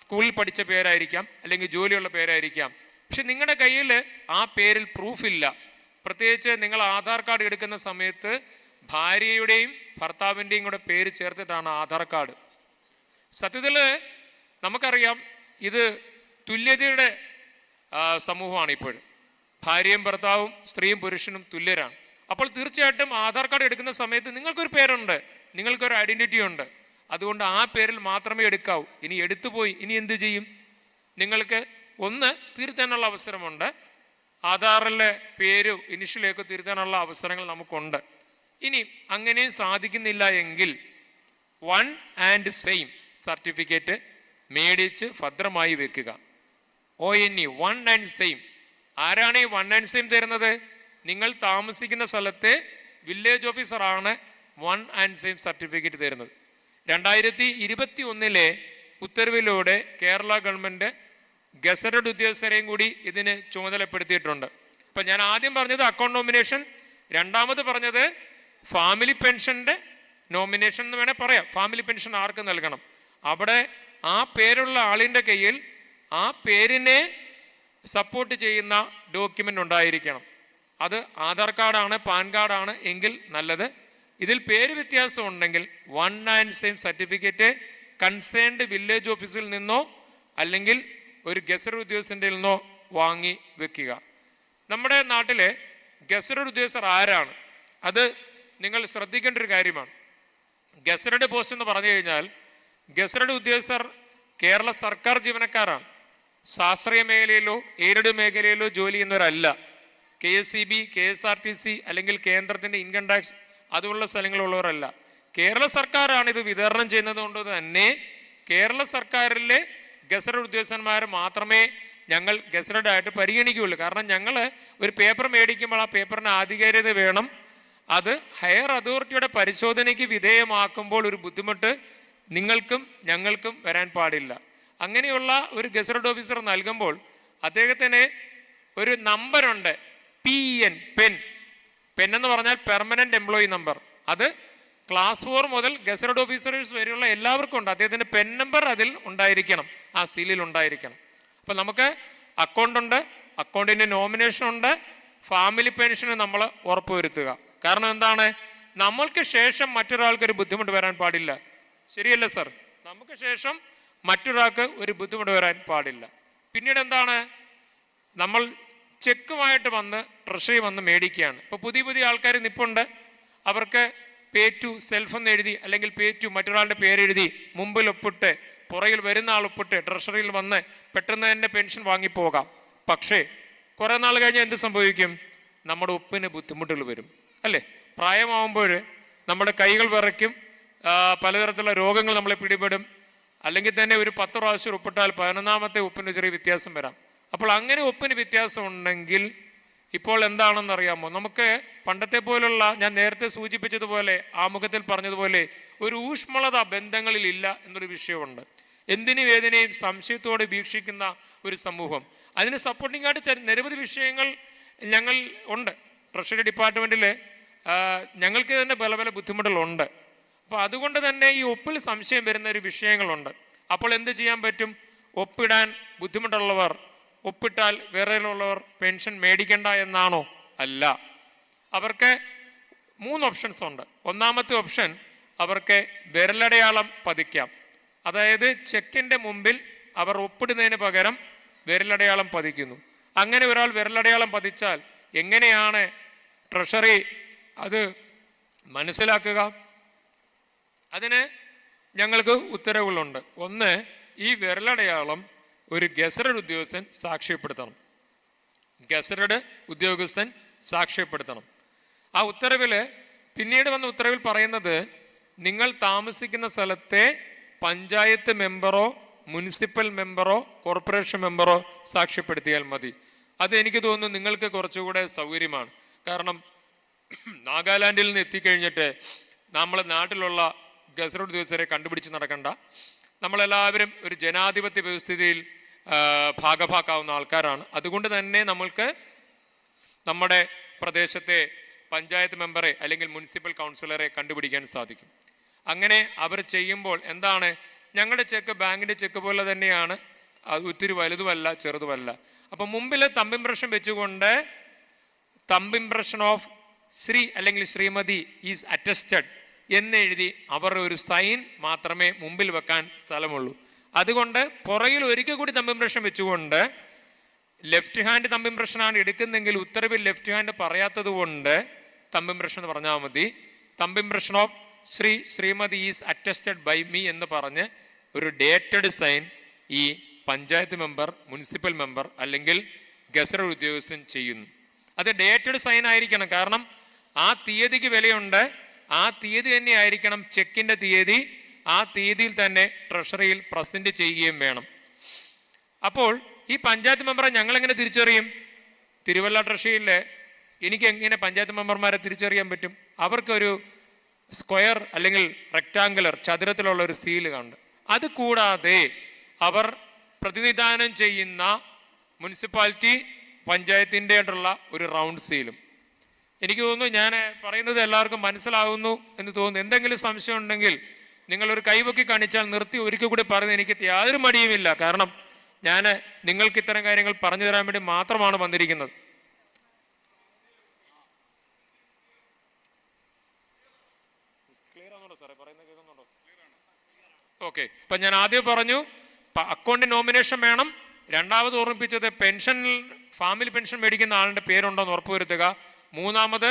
സ്കൂളിൽ പഠിച്ച പേരായിരിക്കാം, അല്ലെങ്കിൽ ജോലിയുള്ള പേരായിരിക്കാം. പക്ഷെ നിങ്ങളുടെ കയ്യിൽ ആ പേരിൽ പ്രൂഫില്ല. പ്രത്യേകിച്ച് നിങ്ങൾ ആധാർ കാർഡ് എടുക്കുന്ന സമയത്ത് ഭാര്യയുടെയും ഭർത്താവിൻ്റെയും കൂടെ പേര് ചേർത്തിട്ടാണ് ആധാർ കാർഡ്. സത്യത്തിൽ നമുക്കറിയാം ഇത് തുല്യതയുടെ സമൂഹമാണ് ഇപ്പോൾ. ഭാര്യയും ഭർത്താവും സ്ത്രീയും പുരുഷനും തുല്യരാണ്. അപ്പോൾ തീർച്ചയായിട്ടും ആധാർ കാർഡ് എടുക്കുന്ന സമയത്ത് നിങ്ങൾക്കൊരു പേരുണ്ട്, നിങ്ങൾക്കൊരു ഐഡൻറ്റിറ്റി ഉണ്ട്. അതുകൊണ്ട് ആ പേരിൽ മാത്രമേ എടുക്കാവൂ. ഇനി എടുത്തുപോയി ഇനി എന്ത് ചെയ്യും? നിങ്ങൾക്ക് ഒന്ന് തിരുത്താനുള്ള അവസരമുണ്ട്. ആധാറിലെ പേരും ഇനിഷ്യലൊക്കെ തിരുത്താനുള്ള അവസരങ്ങൾ നമുക്കുണ്ട്. ഇനി അങ്ങനെ സാധിക്കുന്നില്ല എങ്കിൽ 1 and same സർട്ടിഫിക്കറ്റ് മേടിച്ച് ഭദ്രമായി വെക്കുക. ONE 1 and same. ആരാണ് ഈ 1 and same തരുന്നത്? നിങ്ങൾ താമസിക്കുന്ന സ്ഥലത്തെ വില്ലേജ് ഓഫീസറാണ് 1 and same സർട്ടിഫിക്കറ്റ് തരുന്നത്. 2021 ഉത്തരവിലൂടെ കേരള ഗവൺമെൻറ് ഗസറ്റഡ് ഉദ്യോഗസ്ഥരെയും കൂടി ഇതിന് ചുമതലപ്പെടുത്തിയിട്ടുണ്ട്. അപ്പം ഞാൻ ആദ്യം പറഞ്ഞത് അക്കൗണ്ട് നോമിനേഷൻ, രണ്ടാമത് പറഞ്ഞത് ഫാമിലി പെൻഷൻ്റെ നോമിനേഷൻ എന്ന് വേണേൽ പറയാം. ഫാമിലി പെൻഷൻ ആർക്ക് നൽകണം? അവിടെ ആ പേരുള്ള ആളിൻ്റെ കയ്യിൽ ആ പേരിനെ സപ്പോർട്ട് ചെയ്യുന്ന ഡോക്യുമെൻ്റ് ഉണ്ടായിരിക്കണം. അത് ആധാർ കാർഡാണ്, പാൻ കാർഡാണ് എങ്കിൽ നല്ലത്. ഇതിൽ പേര് വ്യത്യാസം ഉണ്ടെങ്കിൽ 1 and same certificate concerned village ഓഫീസിൽ നിന്നോ അല്ലെങ്കിൽ ഒരു ഗസറ്റഡ് ഉദ്യോഗസ്ഥൻ്റെ നിന്നോ വാങ്ങി വെക്കുക. നമ്മുടെ നാട്ടിലെ ഗസറ്റഡ് ഉദ്യോഗസ്ഥർ ആരാണ്? അത് നിങ്ങൾ ശ്രദ്ധിക്കേണ്ട ഒരു കാര്യമാണ്. ഗസറ്റഡ് പോസ്റ്റ് എന്ന് പറഞ്ഞു കഴിഞ്ഞാൽ ഗസറ്റഡ് ഉദ്യോഗസ്ഥർ കേരള സർക്കാർ ജീവനക്കാരാണ്. ശാസ്ത്രീയ മേഖലയിലോ എയ്ഡഡ് മേഖലയിലോ ജോലി ചെയ്യുന്നവരല്ല. KSEB, KSRTC അല്ലെങ്കിൽ കേന്ദ്രത്തിൻ്റെ ഇൻകം ടാക്സ് അതുപോലുള്ള സ്ഥലങ്ങളുള്ളവരല്ല. കേരള സർക്കാരാണ് ഇത് വിതരണം ചെയ്യുന്നത് കൊണ്ട് തന്നെ കേരള സർക്കാരിലെ ഗസറ്റഡ് ഉദ്യോഗസ്ഥന്മാർ മാത്രമേ ഞങ്ങൾ ഗസറ്റഡ് ആയിട്ട് പരിഗണിക്കുകയുള്ളൂ. കാരണം ഞങ്ങൾ ഒരു പേപ്പർ മേടിക്കുമ്പോൾ ആ പേപ്പറിന് ആധികാരികത വേണം. അത് ഹയർ അതോറിറ്റിയുടെ പരിശോധനയ്ക്ക് വിധേയമാക്കുമ്പോൾ ഒരു ബുദ്ധിമുട്ട് നിങ്ങൾക്കും ഞങ്ങൾക്കും വരാൻ പാടില്ല. അങ്ങനെയുള്ള ഒരു ഗസറ്റഡ് ഓഫീസർ നൽകുമ്പോൾ അദ്ദേഹത്തിന് ഒരു നമ്പറുണ്ട്, PN, പെൻ എന്ന് പറഞ്ഞാൽ പെർമനന്റ് എംപ്ലോയി നമ്പർ. അത് ക്ലാസ് 4 മുതൽ ഗസറ്റഡ് ഓഫീസേഴ്സ് വരെയുള്ള എല്ലാവർക്കും ഉണ്ട്. അദ്ദേഹത്തിൻ്റെ പെൻ നമ്പർ അതിൽ ഉണ്ടായിരിക്കണം, ആ സീലിൽ ഉണ്ടായിരിക്കണം. അപ്പം നമുക്ക് അക്കൗണ്ട് ഉണ്ട്, അക്കൗണ്ടിൻ്റെ നോമിനേഷൻ ഉണ്ട്, ഫാമിലി പെൻഷന് നമ്മൾ ഉറപ്പുവരുത്തുക. കാരണം എന്താണ്? നമ്മൾക്ക് ശേഷം മറ്റൊരാൾക്ക് ഒരു ബുദ്ധിമുട്ട് വരാൻ പാടില്ല. ശരിയല്ലേ സർ? നമുക്ക് ശേഷം മറ്റൊരാൾക്ക് ഒരു ബുദ്ധിമുട്ട് വരാൻ പാടില്ല. പിന്നീട് എന്താണ്? നമ്മൾ ചെക്കുമായിട്ട് വന്ന് ട്രഷറി വന്ന് മേടിക്കുകയാണ്. ഇപ്പോൾ പുതിയ ആൾക്കാർ നിപ്പുണ്ട്. അവർക്ക് പേ ടു സെൽഫ് എന്ന് എഴുതി അല്ലെങ്കിൽ പേ ടു മറ്റൊരാളുടെ പേരെഴുതി മുമ്പിൽ ഒപ്പിട്ട് പുറകിൽ വരുന്ന ആൾ ഒപ്പിട്ട് ട്രഷറിയിൽ വന്ന് പെട്ടെന്ന് തന്നെ പെൻഷൻ വാങ്ങിപ്പോകാം. പക്ഷേ കുറേ നാൾ കഴിഞ്ഞാൽ എന്ത് സംഭവിക്കും? നമ്മുടെ ഒപ്പിന് ബുദ്ധിമുട്ടുകൾ വരും, അല്ലേ? പ്രായമാകുമ്പോൾ നമ്മുടെ കൈകൾ വിറയ്ക്കും, പലതരത്തിലുള്ള രോഗങ്ങൾ നമ്മളെ പിടിപെടും. അല്ലെങ്കിൽ തന്നെ ഒരു 10 പ്രാവശ്യം ഒപ്പിട്ടാൽ 11ാമത്തെ ഒപ്പിന് ചെറിയ വ്യത്യാസം വരാം. അപ്പോൾ അങ്ങനെ ഒപ്പിന് വ്യത്യാസം ഉണ്ടെങ്കിൽ ഇപ്പോൾ എന്താണെന്നറിയാമോ? നമുക്ക് പണ്ടത്തെ പോലുള്ള, ഞാൻ നേരത്തെ സൂചിപ്പിച്ചതുപോലെ ആമുഖത്തിൽ പറഞ്ഞതുപോലെ ഒരു ഊഷ്മളത ബന്ധങ്ങളിൽ ഇല്ല എന്നൊരു വിഷയമുണ്ട്. എന്തിനും ഏതിനെയും സംശയത്തോടെ വീക്ഷിക്കുന്ന ഒരു സമൂഹം. അതിന് സപ്പോർട്ടിംഗ് ആയിട്ട് നിരവധി വിഷയങ്ങൾ ഞങ്ങൾ ഉണ്ട്. ട്രഷറി ഡിപ്പാർട്ട്മെൻറ്റിൽ ഞങ്ങൾക്ക് തന്നെ പല ബുദ്ധിമുട്ടുകളുണ്ട്. അപ്പോൾ അതുകൊണ്ട് തന്നെ ഈ ഒപ്പിൽ സംശയം വരുന്ന ഒരു വിഷയങ്ങളുണ്ട്. അപ്പോൾ എന്ത് ചെയ്യാൻ പറ്റും? ഒപ്പിടാൻ ബുദ്ധിമുട്ടുള്ളവർ ഒപ്പിട്ടാൽ വേറെ ഉള്ളവർ പെൻഷൻ മേടിക്കേണ്ട എന്നാണോ? അല്ല. അവർക്ക് 3 ഓപ്ഷൻസ് ഉണ്ട്. ഒന്നാമത്തെ ഓപ്ഷൻ, അവർക്ക് വിരലടയാളം പതിക്കാം. അതായത് ചെക്കിൻ്റെ മുമ്പിൽ അവർ ഒപ്പിടുന്നതിന് പകരം വിരലടയാളം പതിക്കുന്നു. അങ്ങനെ ഒരാൾ വിരലടയാളം പതിച്ചാൽ എങ്ങനെയാണ് ട്രഷറി അത് മനസ്സിലാക്കുക? അതിന് ഞങ്ങൾക്ക് ഉത്തരവുകളുണ്ട്. ഒന്ന്, ഈ വിരലടയാളം ഒരു ഗസറ്റഡ് ഉദ്യോഗസ്ഥൻ സാക്ഷ്യപ്പെടുത്തണം. ഗസറ്റഡ് ഉദ്യോഗസ്ഥൻ സാക്ഷ്യപ്പെടുത്തണം. ആ ഉത്തരവിൽ പിന്നീട് വന്ന ഉത്തരവിൽ പറയുന്നത്, നിങ്ങൾ താമസിക്കുന്ന സ്ഥലത്തെ പഞ്ചായത്ത് മെമ്പറോ മുനിസിപ്പൽ മെമ്പറോ കോർപ്പറേഷൻ മെമ്പറോ സാക്ഷ്യപ്പെടുത്തിയാൽ മതി. അത് എനിക്ക് തോന്നുന്നു നിങ്ങൾക്ക് കുറച്ചുകൂടെ സൗകര്യമാണ്. കാരണം നാഗാലാൻഡിൽ നിന്ന് എത്തിക്കഴിഞ്ഞിട്ട് നമ്മളെ നാട്ടിലുള്ള ഗസറ്റഡ് ഉദ്യോഗസ്ഥരെ കണ്ടുപിടിച്ച് നടക്കണ്ട. നമ്മളെല്ലാവരും ഒരു ജനാധിപത്യ വ്യവസ്ഥിതിയിൽ ഭാഗഭാക്കാവുന്ന ആൾക്കാരാണ്. അതുകൊണ്ട് തന്നെ നമ്മൾക്ക് നമ്മുടെ പ്രദേശത്തെ പഞ്ചായത്ത് മെമ്പറെ അല്ലെങ്കിൽ മുനിസിപ്പൽ കൗൺസിലറെ കണ്ടുപിടിക്കാൻ സാധിക്കും. അങ്ങനെ അവർ ചെയ്യുമ്പോൾ എന്താണ്, ഞങ്ങളുടെ ചെക്ക് ബാങ്കിൻ്റെ ചെക്ക് പോലെ തന്നെയാണ്, ഒത്തിരി വലുതുമല്ല ചെറുതുമല്ല. അപ്പം മുമ്പിൽ തമ്പ് ഇംപ്രഷൻ വെച്ചുകൊണ്ട് തമ്പ് ഇംപ്രഷൻ ഓഫ് ശ്രീ അല്ലെങ്കിൽ ശ്രീമതി ഈസ് അറ്റസ്റ്റഡ് എന്നെഴുതി അവരുടെ ഒരു സൈൻ മാത്രമേ മുമ്പിൽ വെക്കാൻ സ്ഥലമുള്ളൂ. അതുകൊണ്ട് പുറകിൽ ഒരിക്കൽ കൂടി തമ്പ് ഇംപ്രഷൻ വെച്ചുകൊണ്ട് ലെഫ്റ്റ് ഹാൻഡ് തമ്പ് ഇംപ്രഷനാണ് എടുക്കുന്നെങ്കിൽ ഉത്തരവിൽ ലെഫ്റ്റ് ഹാൻഡ് പറയാത്തത് കൊണ്ട് തമ്പ് ഇംപ്രഷൻ എന്ന് പറഞ്ഞാൽ മതി. Thumb impression of Shrimati is attested by me എന്ന് പറഞ്ഞ് ഒരു ഡേറ്റഡ് സൈൻ ഈ പഞ്ചായത്ത് മെമ്പർ, മുനിസിപ്പൽ മെമ്പർ അല്ലെങ്കിൽ ഗസറ്റഡ് ഉദ്യോഗസ്ഥൻ ചെയ്യുന്നു. അത് ഡേറ്റഡ് സൈൻ ആയിരിക്കണം. കാരണം ആ തീയതിക്ക് വിലയുണ്ട്. ആ തീയതി തന്നെ ആയിരിക്കണം ചെക്കിൻ്റെ തീയതി. ആ തീയതിയിൽ തന്നെ ട്രഷറിയിൽ പ്രസന്റ് ചെയ്യുകയും വേണം. അപ്പോൾ ഈ പഞ്ചായത്ത് മെമ്പറെ ഞങ്ങളെങ്ങനെ തിരിച്ചറിയും? തിരുവല്ല ട്രഷറിയിലെ എനിക്ക് എങ്ങനെ പഞ്ചായത്ത് മെമ്പർമാരെ തിരിച്ചറിയാൻ പറ്റും? അവർക്കൊരു സ്ക്വയർ അല്ലെങ്കിൽ റെക്ടാങ്കുലർ ചതുരത്തിലുള്ള ഒരു സീല് കണ്ട്, അത് കൂടാതെ അവർ പ്രതിനിധാനം ചെയ്യുന്ന മുനിസിപ്പാലിറ്റി പഞ്ചായത്തിൻ്റെ ആയിട്ടുള്ള ഒരു റൗണ്ട് സീലും. എനിക്ക് തോന്നുന്നു ഞാൻ പറയുന്നത് എല്ലാവർക്കും മനസ്സിലാകുന്നു എന്ന് തോന്നുന്നു. എന്തെങ്കിലും സംശയം ഉണ്ടെങ്കിൽ നിങ്ങളൊരു കൈവക്കി കാണിച്ചാൽ നിർത്തി ഒരിക്കൽ കൂടി പറയുന്നത് എനിക്ക് യാതൊരു മടിയുമില്ല. കാരണം ഞാൻ നിങ്ങൾക്ക് ഇത്തരം കാര്യങ്ങൾ പറഞ്ഞു തരാൻ വേണ്ടി മാത്രമാണ് വന്നിരിക്കുന്നത്. ഓക്കെ, ഇപ്പം ഞാൻ ആദ്യം പറഞ്ഞു അക്കൗണ്ട് നോമിനേഷൻ വേണം. രണ്ടാമത് ഓർമ്മിപ്പിച്ചത് ഫാമിലി പെൻഷൻ മേടിക്കുന്ന ആളുടെ പേരുണ്ടോ എന്ന് ഉറപ്പുവരുത്തുക. മൂന്നാമത്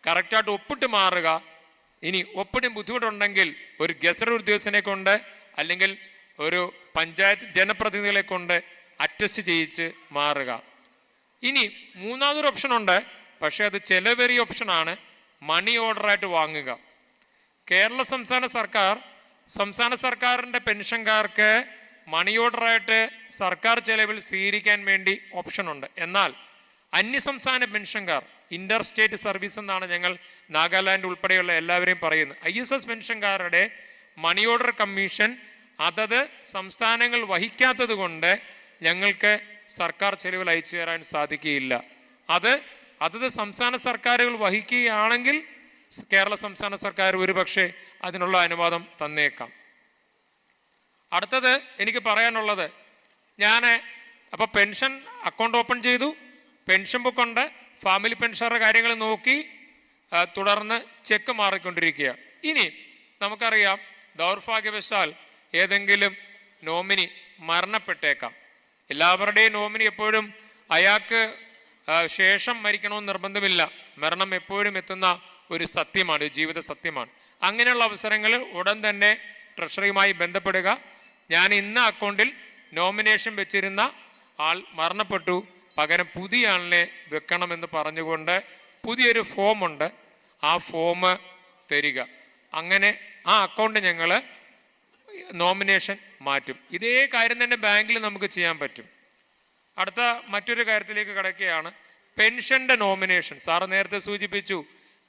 കറക്റ്റായിട്ട് ഒപ്പിട്ട് മാറുക. ഇനി ഒപ്പിടും ബുദ്ധിമുട്ടുണ്ടെങ്കിൽ ഒരു ഗസറ്റഡ് ഉദ്യോഗസ്ഥനെ കൊണ്ട് അല്ലെങ്കിൽ ഒരു പഞ്ചായത്ത് ജനപ്രതിനിധികളെ കൊണ്ട് അറ്റസ്റ്റ് ചെയ്യിച്ച് മാറുക. ഇനി മൂന്നാമതൊരു ഓപ്ഷനുണ്ട്, പക്ഷേ അത് ചെലവേറിയ ഓപ്ഷനാണ്. മണി ഓർഡറായിട്ട് വാങ്ങുക. കേരള സംസ്ഥാന സർക്കാരിൻ്റെ പെൻഷൻകാർക്ക് മണി ഓർഡറായിട്ട് സർക്കാർ ചെലവിൽ സ്വീകരിക്കാൻ വേണ്ടി ഓപ്ഷനുണ്ട്. എന്നാൽ അന്യസംസ്ഥാന പെൻഷൻകാർ, ഇന്റർ സ്റ്റേറ്റ് സർവീസ് എന്നാണ് ഞങ്ങൾ നാഗാലാൻഡ് ഉൾപ്പെടെയുള്ള എല്ലാവരെയും പറയുന്നത്. ISS പെൻഷൻകാരുടെ മണി ഓർഡർ കമ്മീഷൻ അതത് സംസ്ഥാനങ്ങൾ വഹിക്കാത്തത് കൊണ്ട് ഞങ്ങൾക്ക് സർക്കാർ ചെലവിൽ അയച്ചു തരാൻ സാധിക്കുകയില്ല. അതത് സംസ്ഥാന സർക്കാരുകൾ വഹിക്കുകയാണെങ്കിൽ കേരള സംസ്ഥാന സർക്കാർ ഒരുപക്ഷെ അതിനുള്ള അനുവാദം തന്നേക്കാം. അടുത്തത് എനിക്ക് പറയാനുള്ളത്, അപ്പോൾ പെൻഷൻ അക്കൗണ്ട് ഓപ്പൺ ചെയ്തു, പെൻഷൻ ബുക്കുണ്ട്, ഫാമിലി പെൻഷനുടെ കാര്യങ്ങൾ നോക്കി, തുടർന്ന് ചെക്ക് മാറിക്കൊണ്ടിരിക്കുക. ഇനി നമുക്കറിയാം ദൗർഭാഗ്യവശാൽ ഏതെങ്കിലും നോമിനി മരണപ്പെട്ടേക്കാം. എല്ലാവരുടെയും നോമിനി എപ്പോഴും അയാൾക്ക് ശേഷം മരിക്കണമെന്ന് നിർബന്ധമില്ല. മരണം എപ്പോഴും എത്തുന്ന ഒരു സത്യമാണ്, ഒരു ജീവിത സത്യമാണ്. അങ്ങനെയുള്ള അവസരങ്ങളിൽ ഉടൻ തന്നെ ട്രഷറിയുമായി ബന്ധപ്പെടുക. ഞാൻ ഇന്ന അക്കൗണ്ടിൽ നോമിനേഷൻ വെച്ചിരുന്ന ആൾ മരണപ്പെട്ടു, പകരം പുതിയ ആളിനെ വെക്കണമെന്ന് പറഞ്ഞുകൊണ്ട് പുതിയൊരു ഫോമുണ്ട്, ആ ഫോം തരിക. അങ്ങനെ ആ അക്കൗണ്ട് ഞങ്ങൾ നോമിനേഷൻ മാറ്റും. ഇതേ കാര്യം തന്നെ ബാങ്കിൽ നമുക്ക് ചെയ്യാൻ പറ്റും. അടുത്ത മറ്റൊരു കാര്യത്തിലേക്ക് കടക്കുകയാണ്, പെൻഷൻ്റെ നോമിനേഷൻ. സാറ് നേരത്തെ സൂചിപ്പിച്ചു